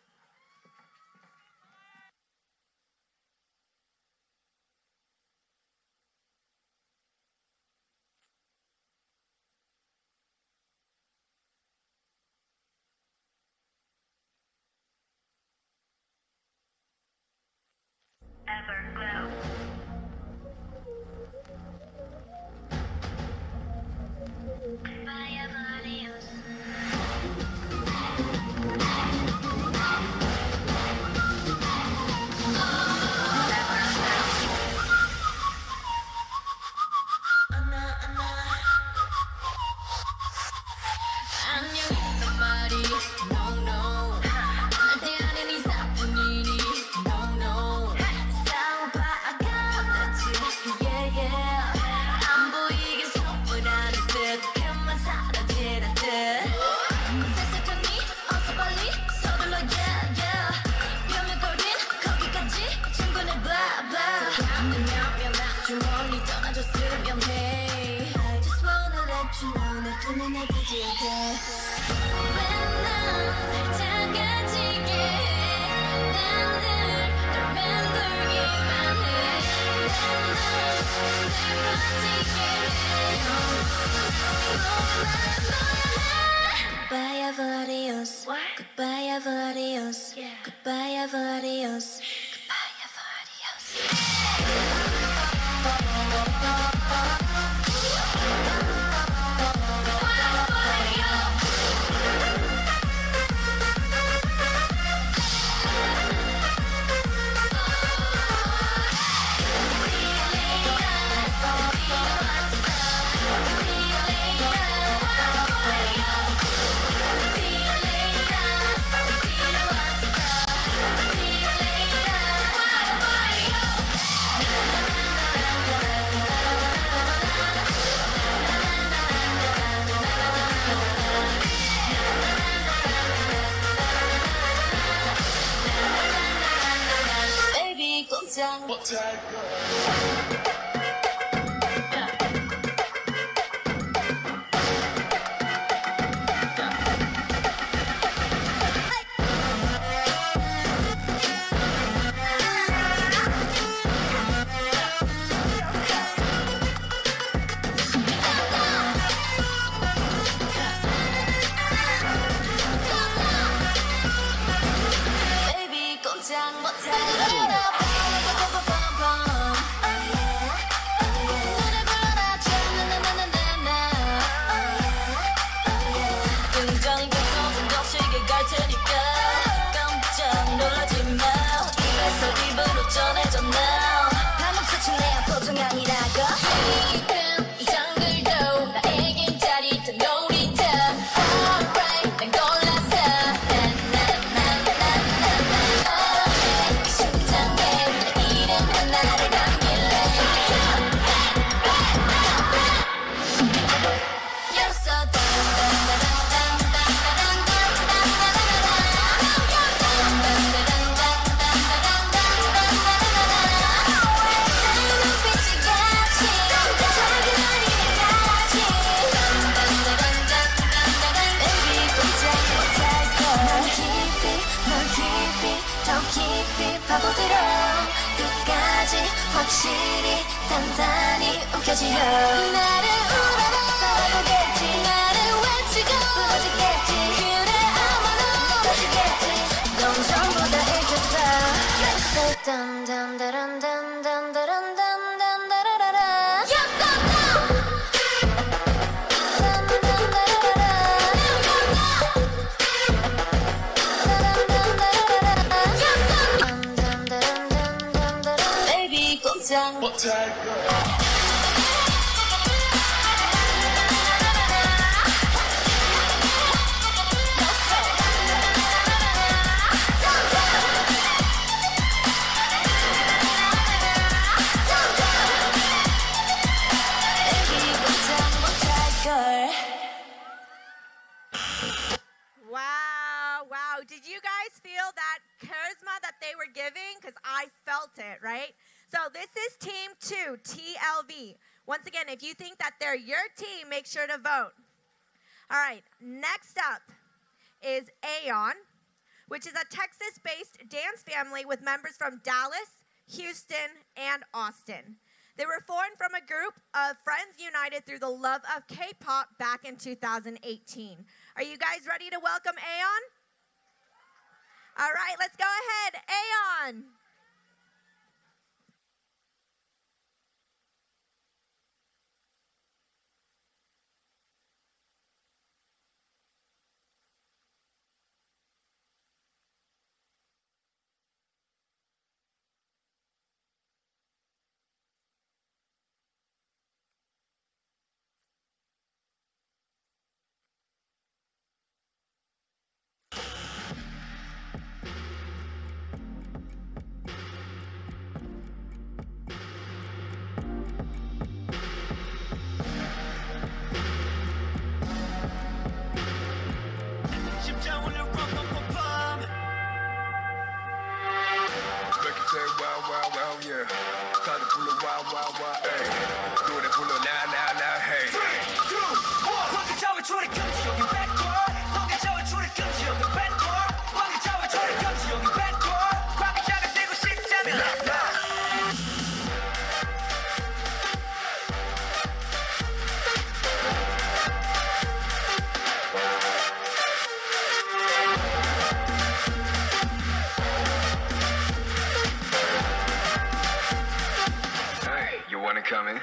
Everglow. Vaya varios. 안녕했단 말이 no no 절대 아닌 이상뿐이니 no no 싸워봐가 낫지 yeah yeah 안 보이게 소문하는 듯 그만 사라지는 듯 세상이 어서 빨리 서둘러 yeah yeah 뼈면거린 거기까지 충분해 blah blah 않으면 아주 멀리 떠나줬으면 해 I just wanna let you know 내 두 눈에 보지 않게 Goodbye, Avarios. Goodbye, Avarios. Goodbye, Avarios. Goodbye, Avarios. Baby, 꼼짝 못할 거야. Baby, 꼼짝 못할 거야. 노래 불러라, 나나나나나나. 굉장히 교통선 거칠게 갈 테니까 깜짝 놀라지 마. 입에서 입으로 전해져 now. 방금 스친 내 앞도 아니라고. 이쁜 이 정글도 나에겐 짜릿한 놀이터. Alright, 난 골랐어. 그 심장에 내 이름 하나를 남길래. You're so 바보들어 끝까지 확실히 단단히 움켜쥐어 나를 울어라 바라보겠지 나를 외치고 부러지겠지 그래 아마 넌 부러지겠지 넌 전부 다 읽혔어 딴딴딴딴딴딴딴따라라 곧장 Wow. Did you guys feel that charisma that they were giving? Because I felt it, right? So this is Team 2, TLV. Once again, if you think that they're your team, make sure to vote. All right, next up is Aeon, which is a Texas-based dance family with members from Dallas, Houston, and Austin. They were formed from a group of friends united through the love of K-pop back in 2018. Are you guys ready to welcome Aeon? All right, let's go ahead. Aeon. Coming.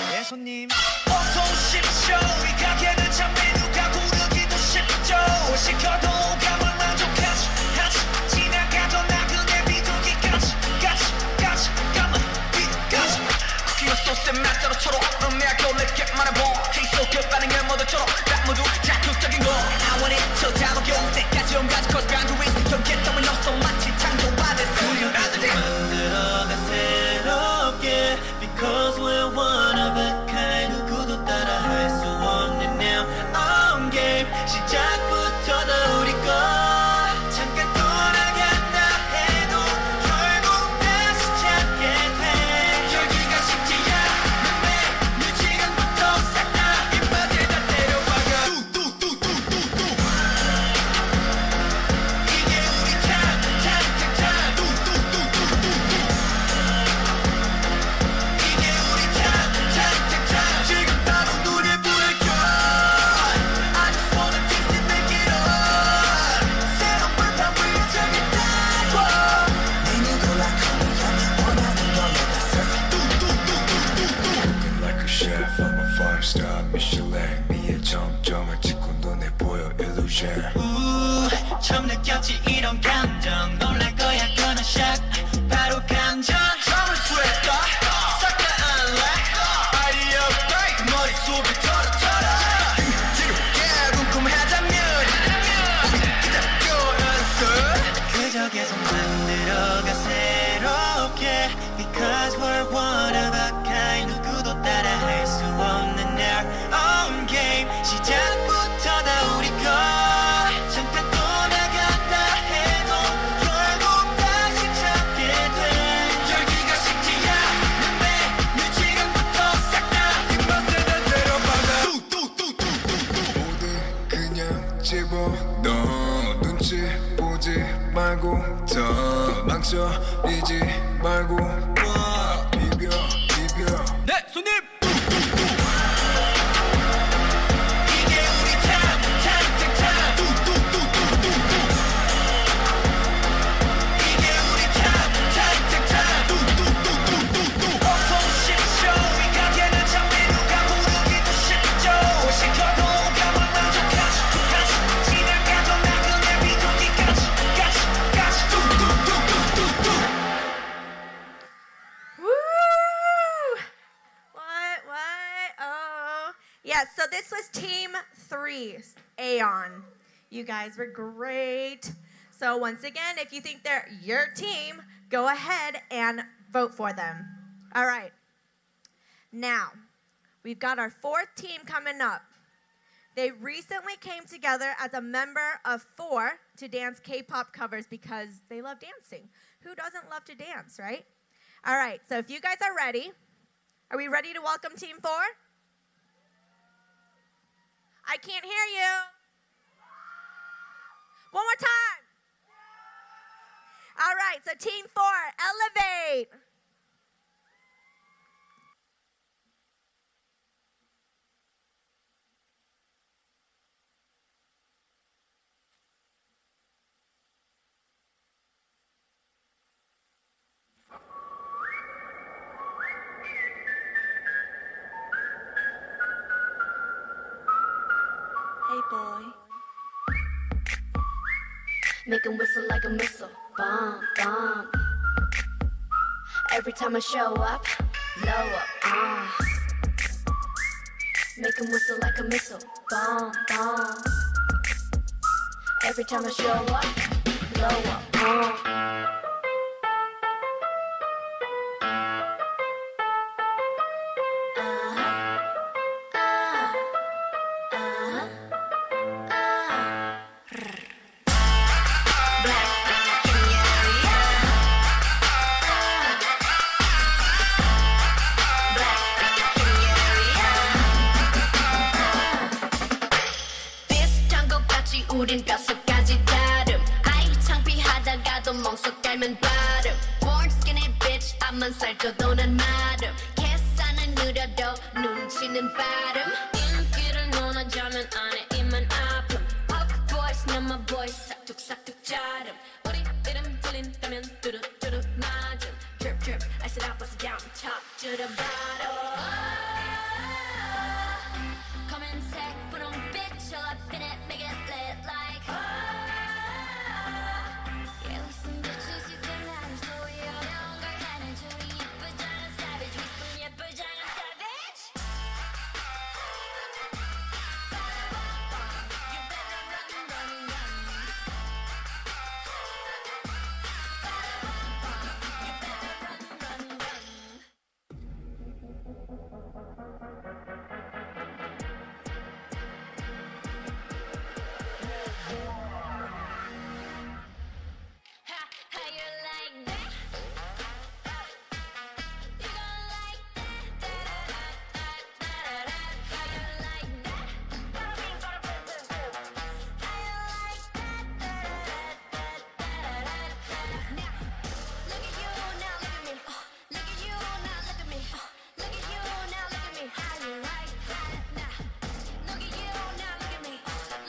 네 손님 어서 오십시오 이 가게는 참 메뉴가 고르기도 쉽죠 시켜도 감을 만족하지 하지 지나가던 나그네 비둘기까지 까지 감은 비까지 쿠키와 소스의 맛대로 초록 음미하고 랩get만의 본 Taste so good 반응은 모두처럼 딱 모두 자극적인 거 I want it till 다음 겨울 때까지 온가지 cross boundaries 경계 따윈 없어 마치 창조받은 우유 만들어가 새롭게 Because we're one of a kind 누구도 따라 할 수 없는 now on game 시작부터 다 우리 거 잠깐 떠나간다 해도 결국 다시 찾게 돼 열기가 식지 않는 매 지금부터 싹 다 입맛에 다 때려박아 뚜뚜뚜뚜뚜뚜 이게 우리 time 뚜뚜뚜뚜뚜뚜 이게 우리 time 지금 바로 눈에 불을 켜 I just wanna taste it make it on 새로운 불판 위에 정했다고 메뉴 골라가면 향이 원하는 걸로 다 serve Looking like a chef, I'm a 5-star Michelin 미의 정점을 찍고 눈에 보여 illusion 처음 느꼈지 이런 감정 놀랄 거야 gonna shock 바로 감정 처음을 수했다 싹 다 unlock 아이디어 break 머릿속을 털어털어 지금 궁금하다면 기다려 answer 그저 계속 만들어가 새롭게 Because we're one of a kind 누구도 따라 할 수 없는 our own game 시작부터 다 우리 거 잠깐 떠나갔다 해도 결국 다시 찾게 돼 열기가 식지 않는 매 지금부터 싹 다 입맛에 다 때려박아 모든 그냥 집어넣어 눈치 보지 말고 더 망설이지 말고 비벼 네 손님 이게 우리 time 이게 우리 time 어서 오십시오 이 가게는 참 메뉴가 고르기도 쉽죠 시켜도 감을 만족하지 So this was team 3, Aeon. You guys were great. So once again, if you think they're your team, go ahead and vote for them. All right. Now, we've got our 4th team coming up. They recently came together as a member of 4 to dance K-pop covers because they love dancing. Who doesn't love to dance, right? All right, so if you guys are ready we ready to welcome team 4? I can't hear you. One more time. All right, so team 4, elevate. Hey boy, make 'em whistle like a missile, bomb, bomb. Every time I show up, blow up, make 'em whistle like a missile, bomb, bomb. Every time I show up, blow up, 우린 뼛속까지 다름 아이 창피하다가도 멍석 깔면 발음 Born skinny bitch 앞만 살쪄도 난 마름 계산은 느려도 눈치는 빠름 인기를 논하자면 안에 입만 아픔 Puff boys 남아 boys 싹둑싹둑 자름 우리 이름 들린다면 뚜루뚜루 맞음 Drip drip I sit up bust it down top to the bottom 검은색 분홍빛 Show up in it make it lit like Yeah listen bitches you can let us know 어려운 걸 하는 줄이 예쁘잖아 savage We some 예쁘잖아 savage You better run run run You better run run run How you like that? You gon' like that? How you like that? How you like that? Now, look at you, now look at me. Look at you, now look at me. Look at you, now look at me. How you like that? Now, look at you, now look at me.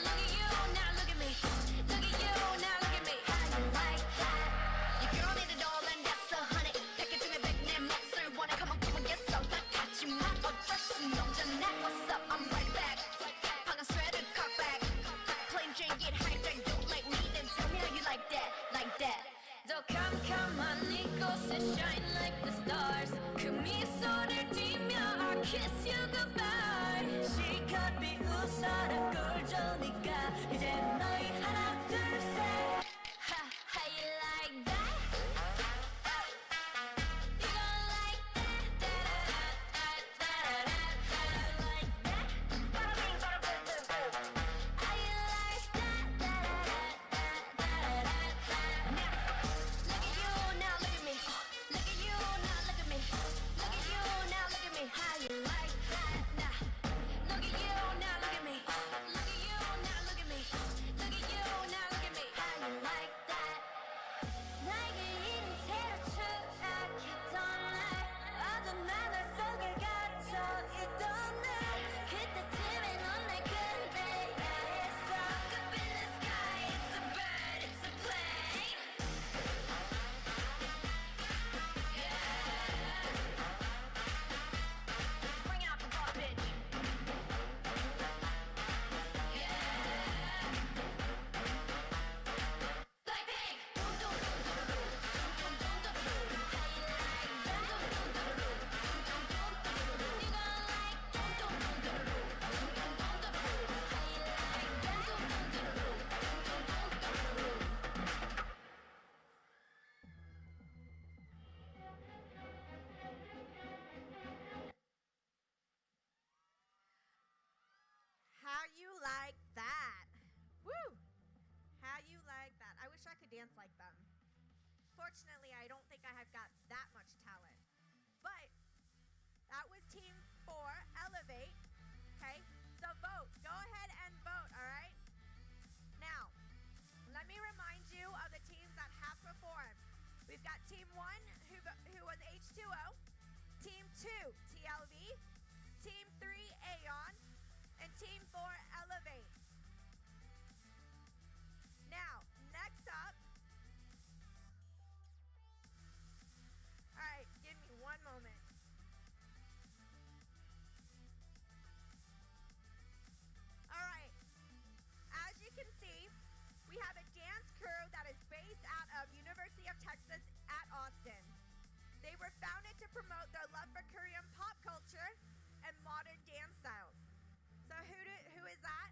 Look at you, now look at me. Look at you, now look at me. How you like that? Your girl need it all and that's 100. Take it to me, big name, monster. Wanna come on, get some. 딱 같지만 어쩔 순 없잖아. What's up? I'm right back. 방금 sweater, cock back. Plain Jane, get hyped. Don't like me, then tell me how you like that, like that. 더 캄캄한 이곳에 shine like the stars. 그 미소를 띠며 I'll kiss you goodbye. 시간 비웃어라 꿀조니까 이제 너희 하나 둘 셋. How you like that? You gon' like that? How you like that? How you like that? Now, look at you, now look at me. Look at you, now look at me. Look at you, now look at me. How you like that? Now, look at you, now look at me. Look dance like them. Fortunately, I don't think I have got that much talent. But that was Team 4, Elevate. Okay, so vote. Go ahead and vote, all right? Now, let me remind you of the teams that have performed. We've got Team 1, who was H2O, Team 2, TLV, Team 3, Aeon, and Team 4, Elevate. Now, next up, all right, give me one moment. All right, as you can see, we have a dance crew that is based out of University of Texas at Austin. They were founded to promote their love for Korean pop culture and modern dance styles. So who is that?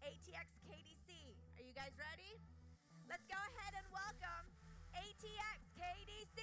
ATX KDC. Are you guys ready? Let's go ahead and welcome ATX KDC.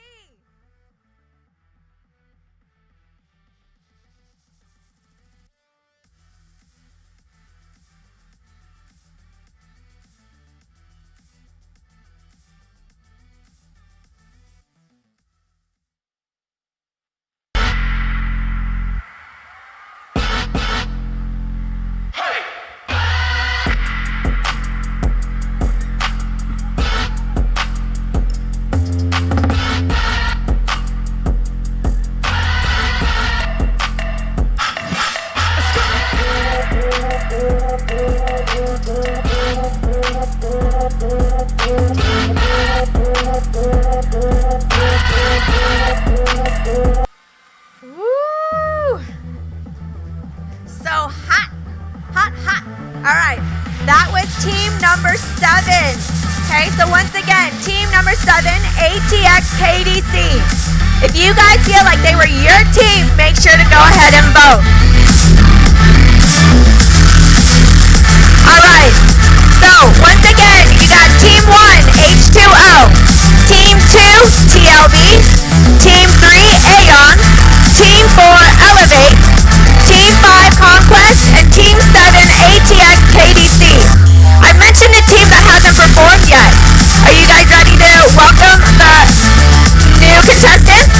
Woo! So hot, hot, hot. All right, that was team number 7. Okay, so once again, team number 7, ATX KDC. If you guys feel like they were your team, make sure to go ahead and vote. All right, so once again, you got team 1, H2O, team 2, TLV, team 3, Aeon, team 4, Elevate, team 5, Conquest, and team 7, ATX KDC. I mentioned a team that hasn't performed yet. Are you guys ready to welcome the new contestants?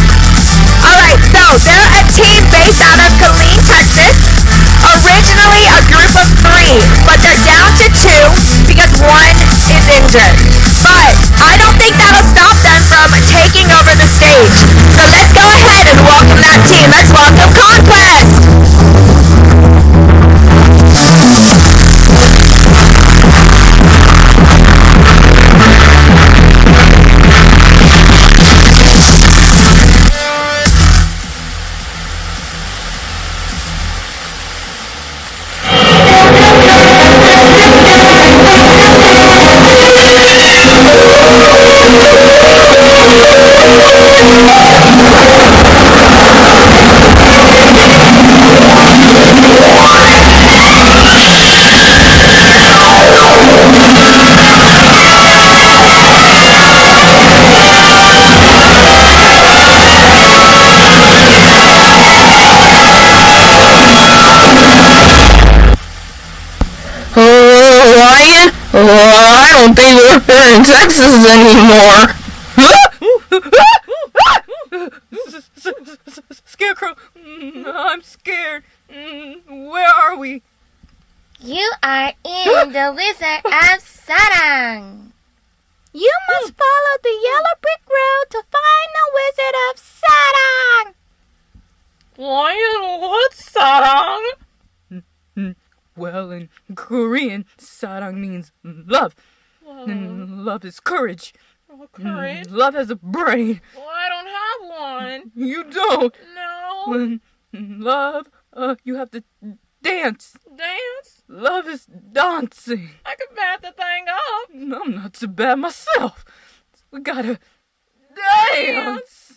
Alright, so they're a team based out of Killeen, Texas. Originally a group of 3, but they're down to 2 because 1 is injured. But I don't think that'll stop them from taking over the stage. So let's go ahead and welcome that team. Let's welcome Conquest! I don't think we're here in Texas anymore. Scarecrow, I'm scared. Where are we? You are in the Wizard of Sarang. You must follow the yellow brick road to find the Wizard of Sarang. What's sarang? Well, in Korean, sarang means love. And love is courage. Oh, courage? Love has a brain. Well, I don't have one. You don't. No. When love, you have to dance. Dance? Love is dancing. I can bat the thing up. I'm not so bad myself. We gotta dance.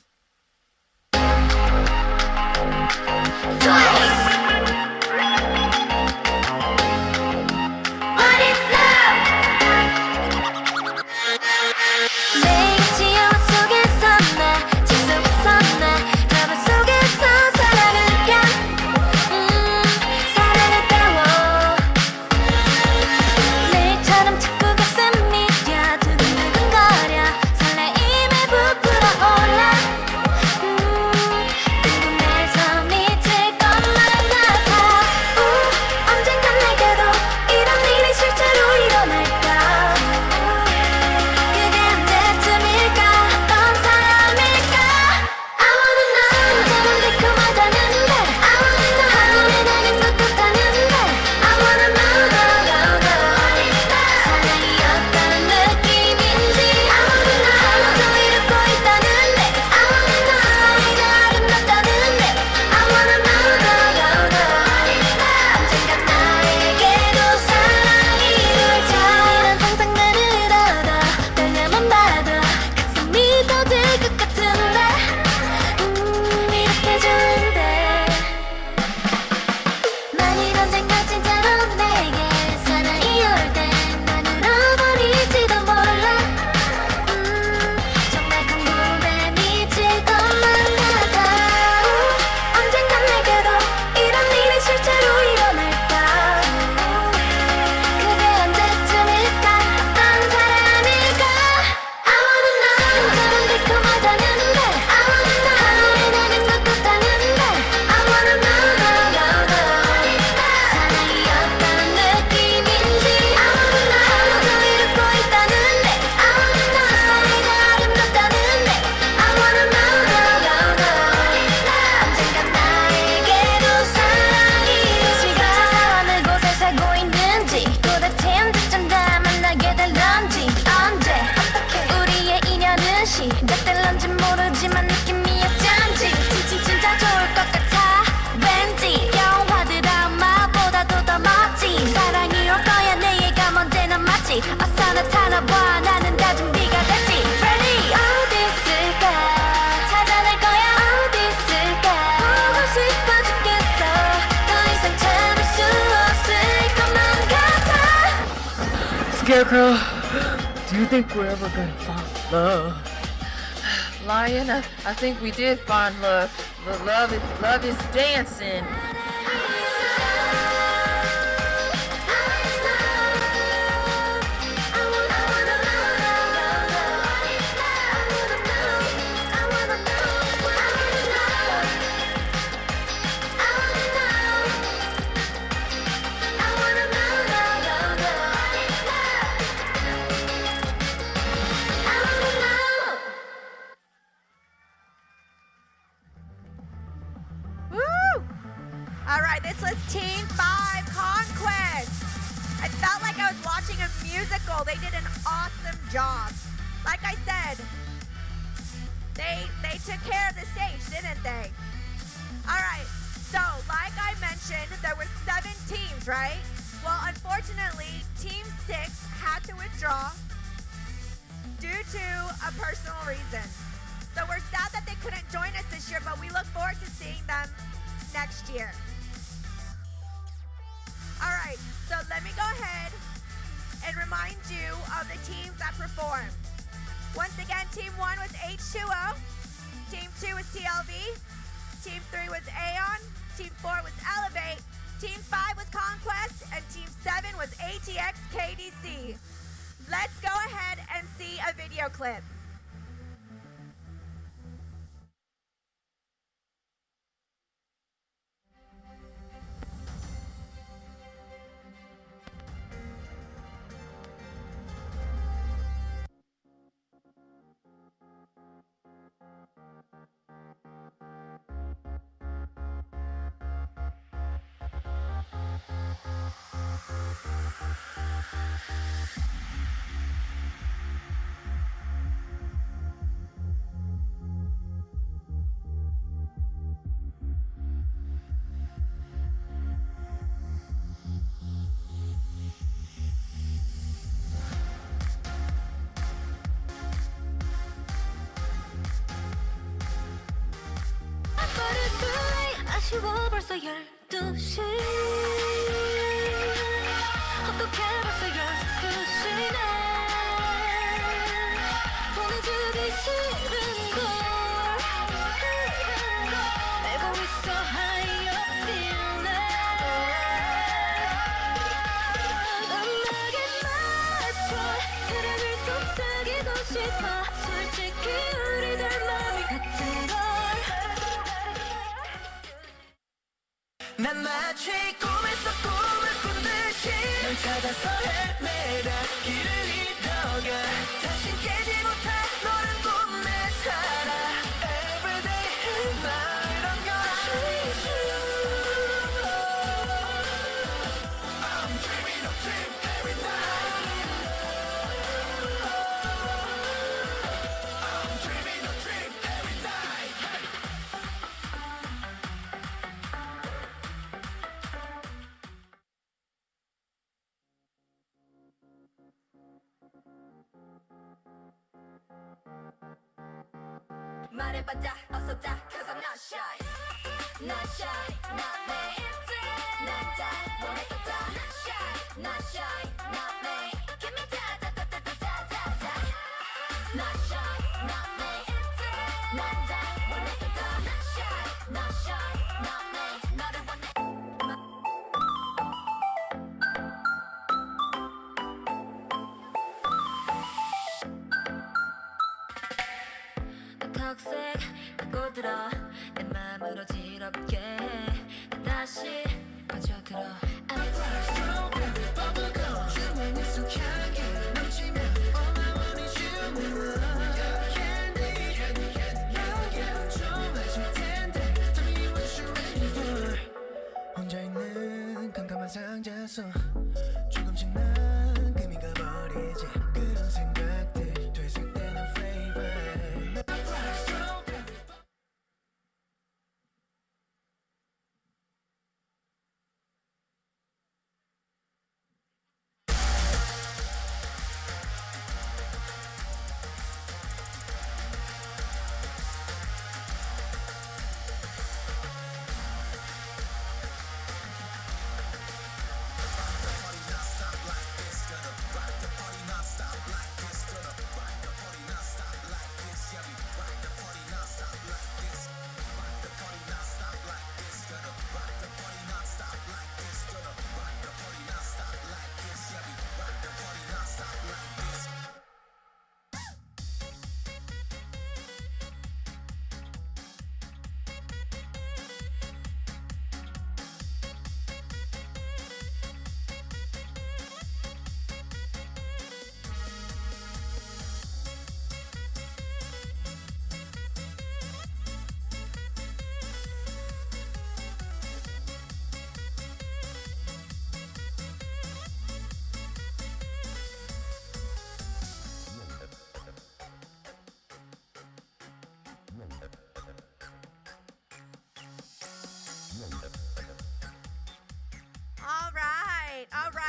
내일처럼 자꾸 가슴이 뛰어드는 Scarecrow, do you think we're ever gonna find love? Lion, I think we did find love. The love is dancing. Woo! All right, this was Team 5 Conquest. I felt like I was watching a musical. They did an awesome job. Like I said, they took care of the stage, didn't they? All right, so like I mentioned, there were 7 teams, right? Well, unfortunately, Team 6 had to withdraw due to a personal reason. So we're sad that they couldn't join us this year, but we look forward to seeing them next year. All right, so let me go ahead and remind you of the teams that performed. Once again, Team 1 was H2O, Team 2 was TLV, Team 3 was Aeon, Team 4 was Elevate, Team 5 was Conquest, and Team 7 was ATX KDC. Let's go ahead and see a video clip. 아쉬워 벌써 12시 어떻게 벌써 12시네 보내주기 싫은걸 알고 있어 how you feeling 음악에 맞춰 사랑을 속삭이고 싶어 솔직히 우리들 마음이 같은 걸 난 마치 꿈에서 꿈을 꾼 듯이 널 찾아서 헤매다 길을 잃어가 다신 깨지 못할 너를 꿈에 살아 Every day and night I'm gonna chase you I'm dreaming of dream every night I'm dreaming of dream every night 말해봐자 어서 다 Cause I'm not shy Not shy, not me 난 잘 모르겠다 Not shy, not shy, not me Give me da-da-da-da-da-da-da Not shy, not me 난 잘 모르겠다 Not shy, not shy, not me 너를 원해 턱색 갖고 들어 내 맘으로 지럽게 난 다시 빠져들어 주머니 속 향기 넘치면 All I want is you Candy 좀 마실 텐데 Tell me what you're ready for 혼자 있는 깜깜한 상자 속 조금씩 난 금이 가버리지 그런 생각들 되살때는 favorite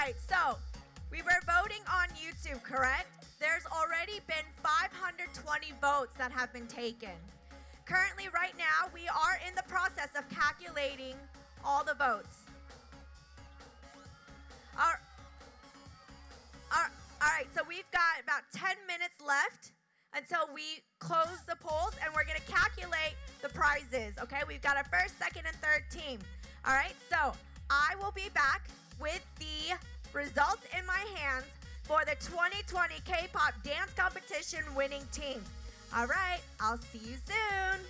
right, so we were voting on YouTube, correct? There's already been 520 votes that have been taken. Currently, right now, we are in the process of calculating all the votes. All right, so we've got about 10 minutes left until we close the polls, and we're gonna calculate the prizes, okay? We've got a first, second, and third team. All right, so I will be back with the results in my hands for the 2020 K-pop dance competition winning team. All right, I'll see you soon.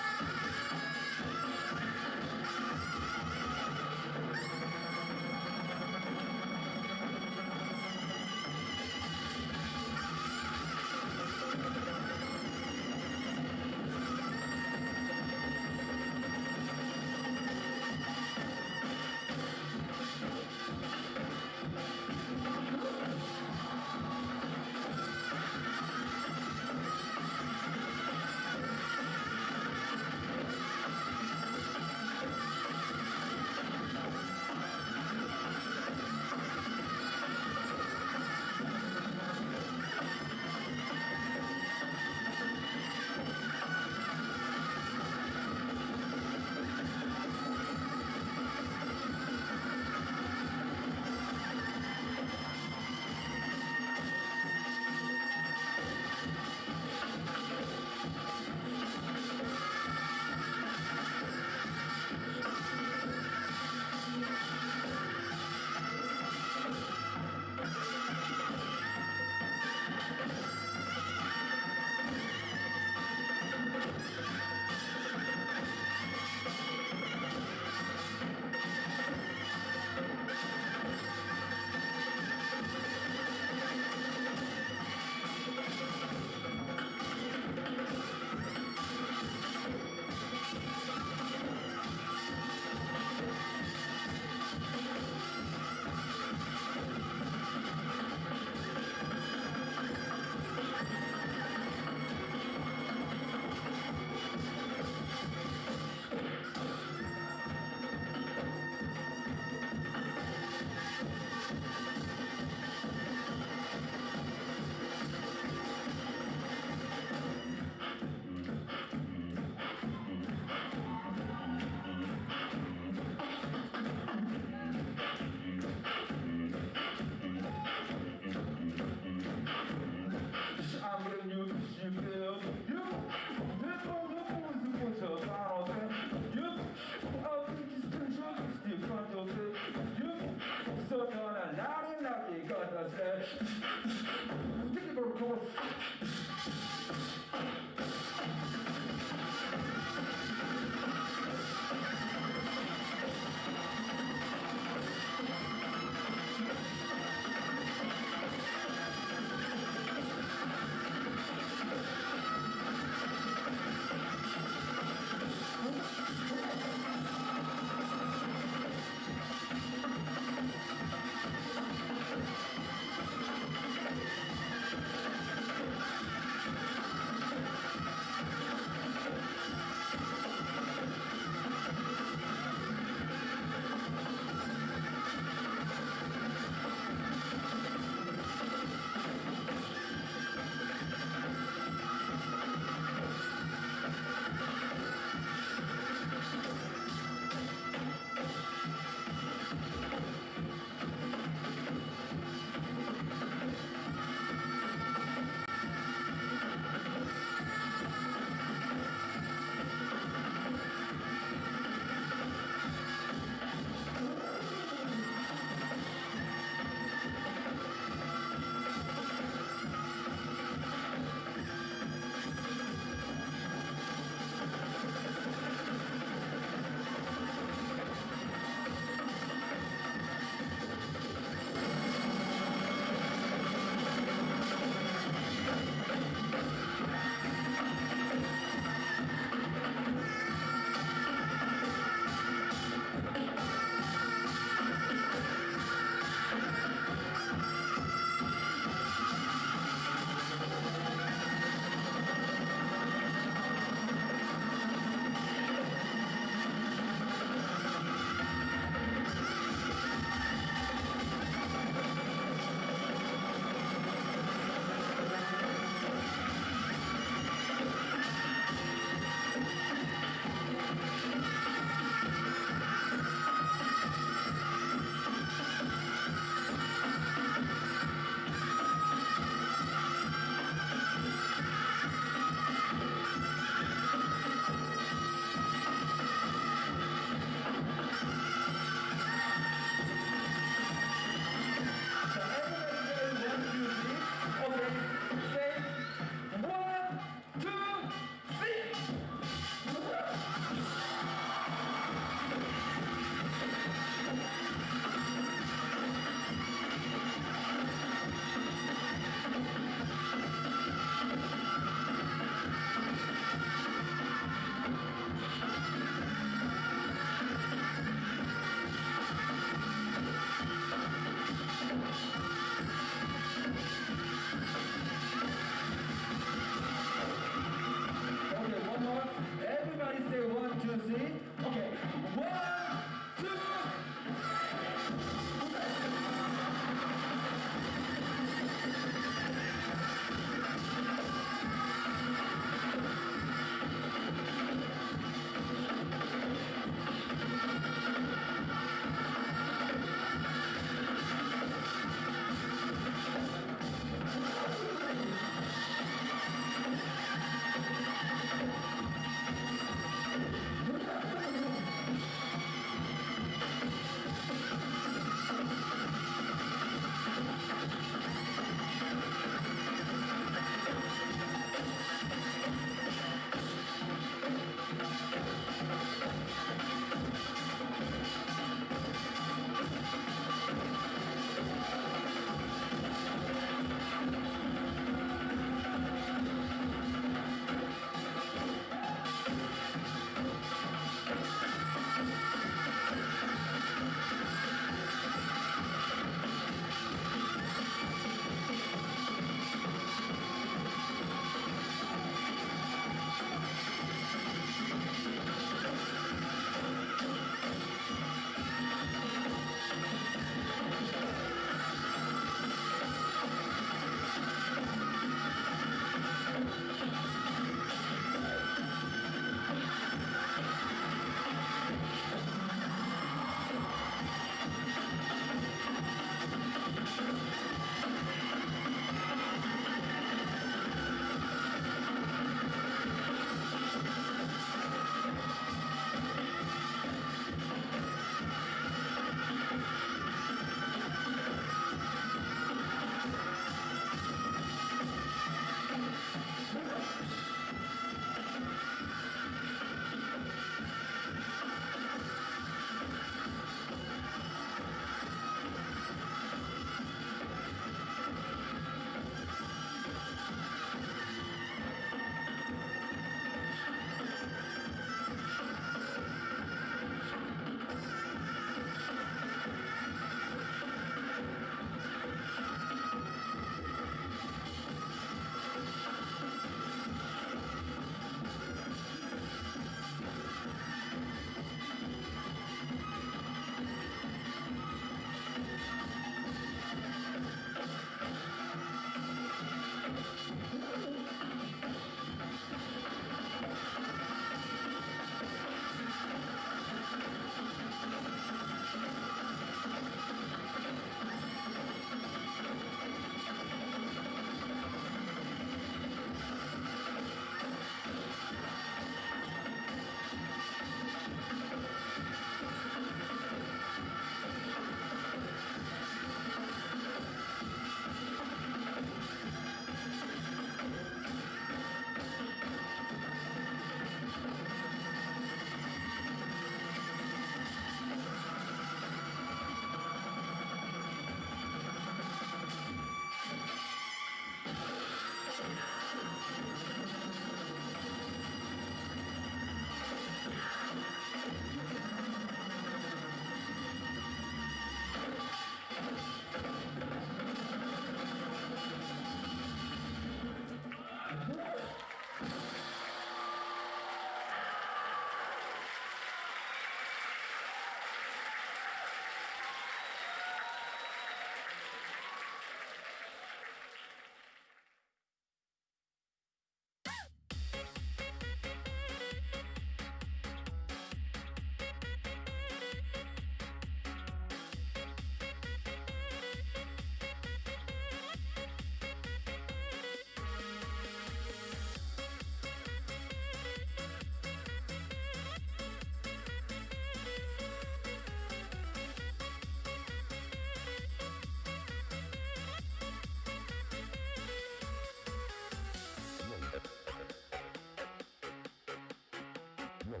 All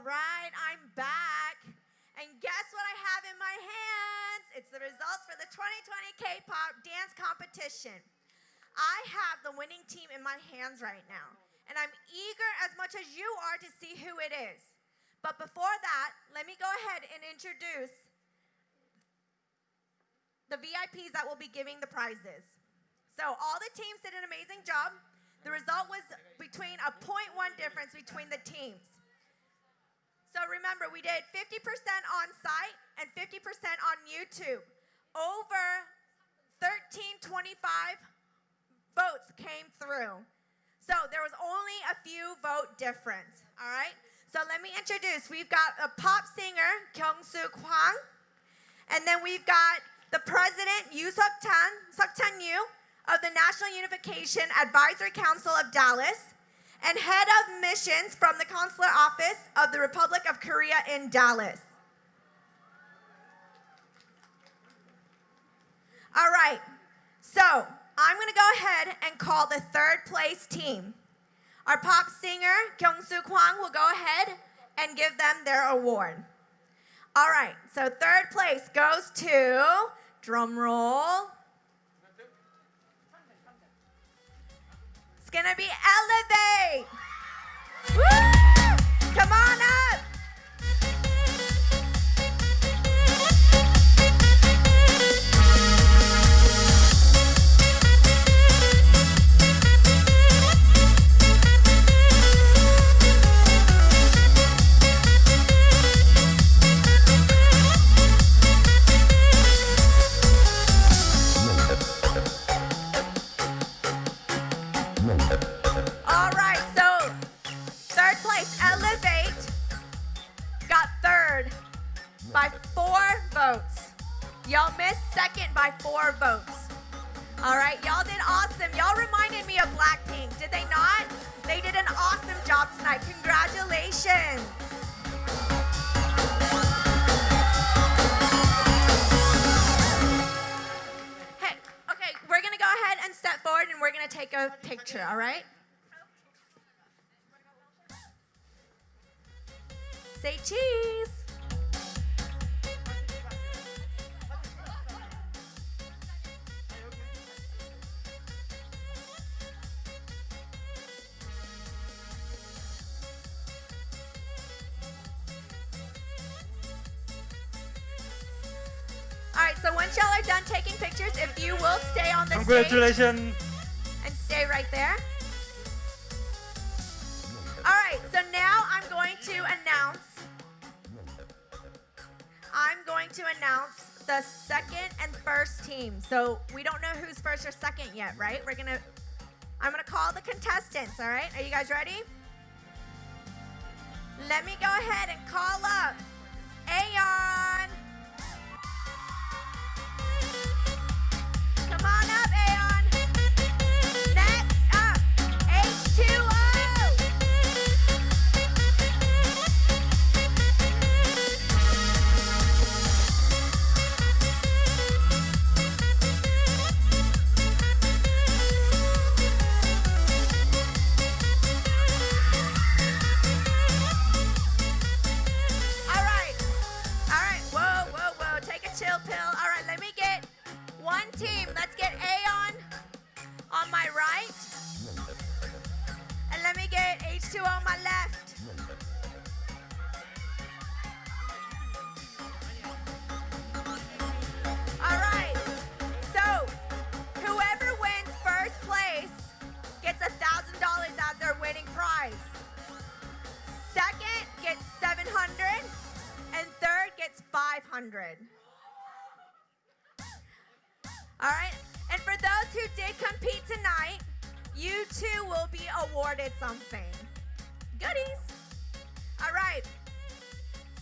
right, I'm back. And guess what I have in my hands? It's the results for the 2020 K-pop dance competition. I have the winning team in my hands right now. And I'm eager as much as you are to see who it is. But before that, let me go ahead and introduce the VIPs that will be giving the prizes. So all the teams did an amazing job. The result was between a 0.1 difference between the teams. So remember, we did 50% on site and 50% on YouTube. Over 1325 votes came through. So there was only a few vote difference, all right? So let me introduce, we've got a pop singer, Kyung-soo Hwang, and then we've got the president, Yoo Seok-chan Yoo, of the National Unification Advisory Council of Dallas, and head of missions from the Consular Office of the Republic of Korea in Dallas. All right, so I'm gonna go ahead and call the third place team. Our pop singer, Kyung-soo Hwang, will go ahead and give them their award. All right, so third place goes to, drum roll, it's gonna be Elevate. Woo! Come on up. All right, so third place, Elevate, got third by 4 votes. Y'all missed second by 4 votes. All right, y'all did awesome. Y'all reminded me of Blackpink, did they not? They did an awesome job tonight. Congratulations. Hey, okay, we're gonna go ahead and step forward and we're gonna take a picture, all right? Say cheese. All right, so once y'all are done taking pictures, if you will stay on the Congratulations. stage and stay right there. All right, so now I'm going to announce the second and first team. So we don't know who's first or second yet, right? I'm gonna call the contestants, all right? Are you guys ready? Let me go ahead and call up Aeon. Come on up, Aeon. Next up, H2O. All right, whoa, take a chill pill. All right, let me get one team. Let's get Aeon on my right. And let me get H2O on my left. All right, so whoever wins first place gets $1,000 as their winning prize. Second gets $700, and third gets $500. All right, and for those who did compete tonight, you too will be awarded something. Goodies. All right,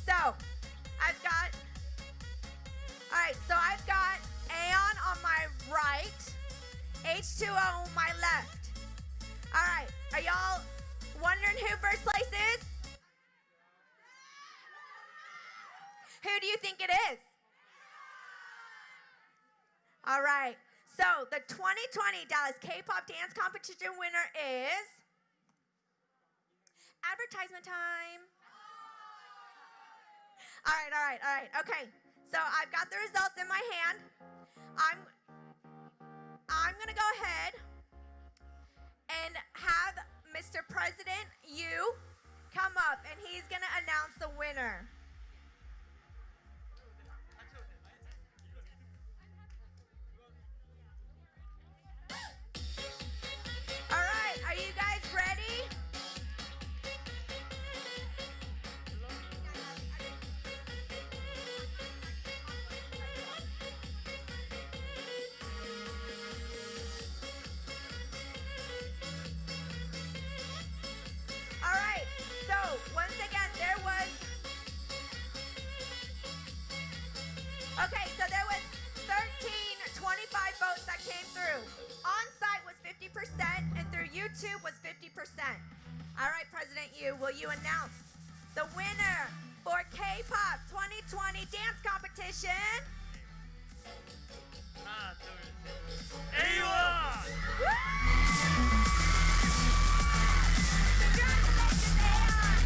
so I've got Aeon on my right. H2O on my left. All right, are y'all wondering who first place is? Who do you think it is? All right, so the 2020 Dallas K-pop dance competition winner is advertisement time. All right. Okay, so I've got the results in my hand. I'm gonna go ahead and have Mr. President Yu come up, and he's gonna announce the winner. All right, are you guys ready? All right, so once again, there was 1325 votes that came through. On-site was 50%, and through YouTube was 50%. All right, President Yu, will you announce the winner for K-pop 2020 dance competition? 하나, 둘, 셋. A1! Congratulations, Aeon!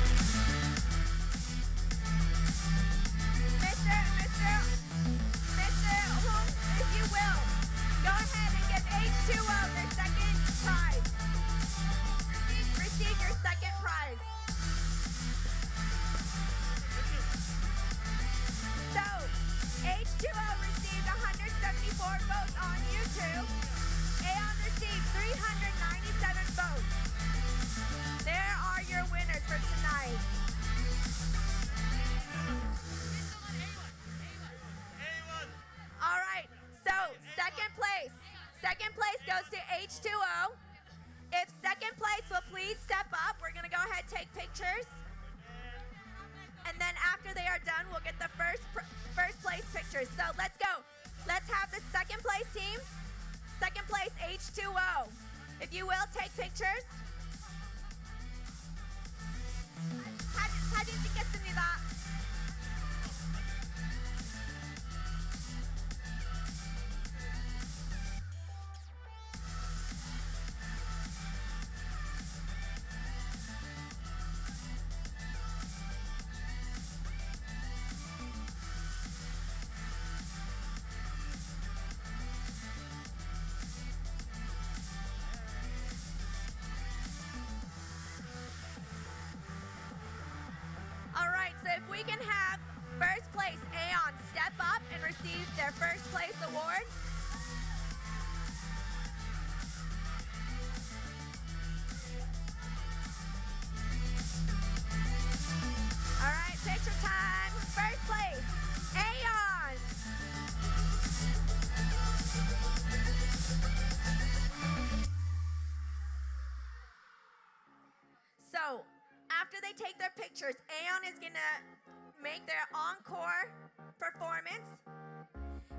Mr. Hung, if you will, go ahead and give H2O their second prize. Receive your second prize. So, H2O received 174 votes on YouTube. Aeon received 397 votes. There are your winners for tonight. All right, so second place goes to H2O. If second place will please step up, we're gonna go ahead and take pictures. And then after they are done, we'll get the first place pictures. So let's go. Let's have the second place team. Second place H2O. If you will, take pictures. 사진 찍겠습니다. All right, so if we can have first place Aeon step up and receive their first place award. All right, picture time. First place, Aeon. So, after they take their pictures, Aeon is gonna make their encore performance.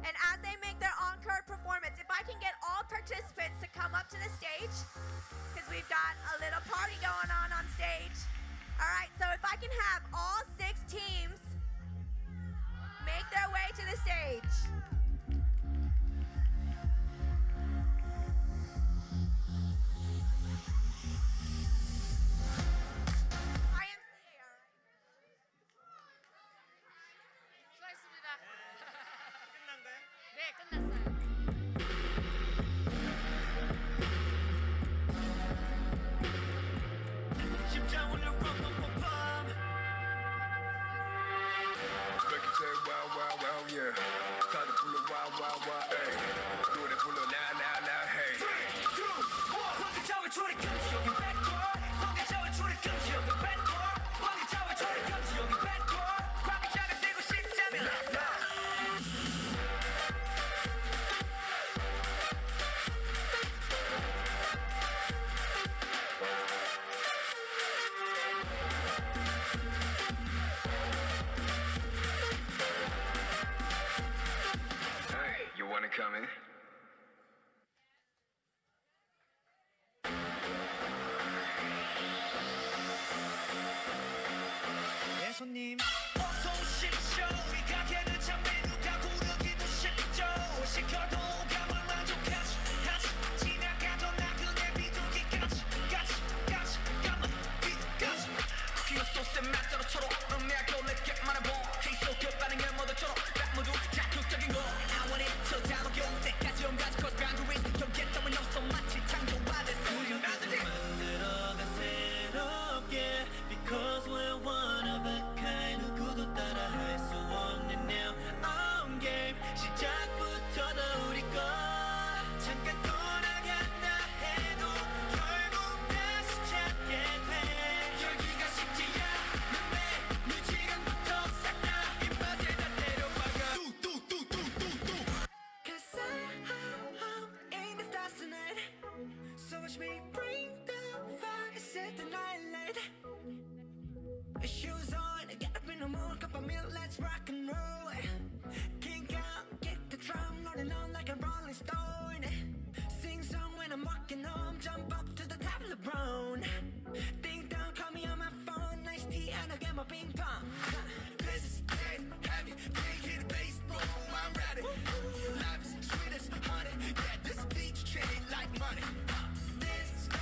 And as they make their encore performance, if I can get all participants to come up to the stage, because we've got a little party going on stage. All right, so if I can have all 6 teams make their way to the stage. 수고하셨습니다. 끝난가요? 네, 끝났어요. 심장 울려 뻥뻥뻥뻥 Make it say wow wow wow yeah. walking home, jump up to the top of the brown. Ding dong, call me on my phone. Nice tea and I get my ping pong. This is dead heavy. Can't hit the bass, boom, I'm ready. Life is sweet as honey. Yeah, this beach chain like money. This go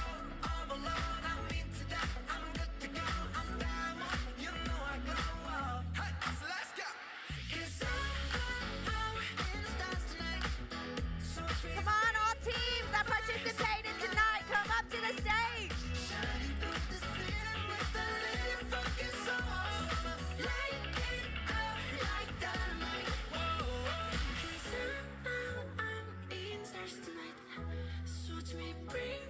all alone. I'm into that. I'm good to go. I'm diamond. You know I go. Hey, so let's go. 'Cause I'm in the stars tonight. So sweet. Come on, all teams that participated tonight, come up to the stage. Shining through the city with a little fucking soul. Light it up like dynamite. Whoa. 'Cause I'm in stars tonight. So watch me bring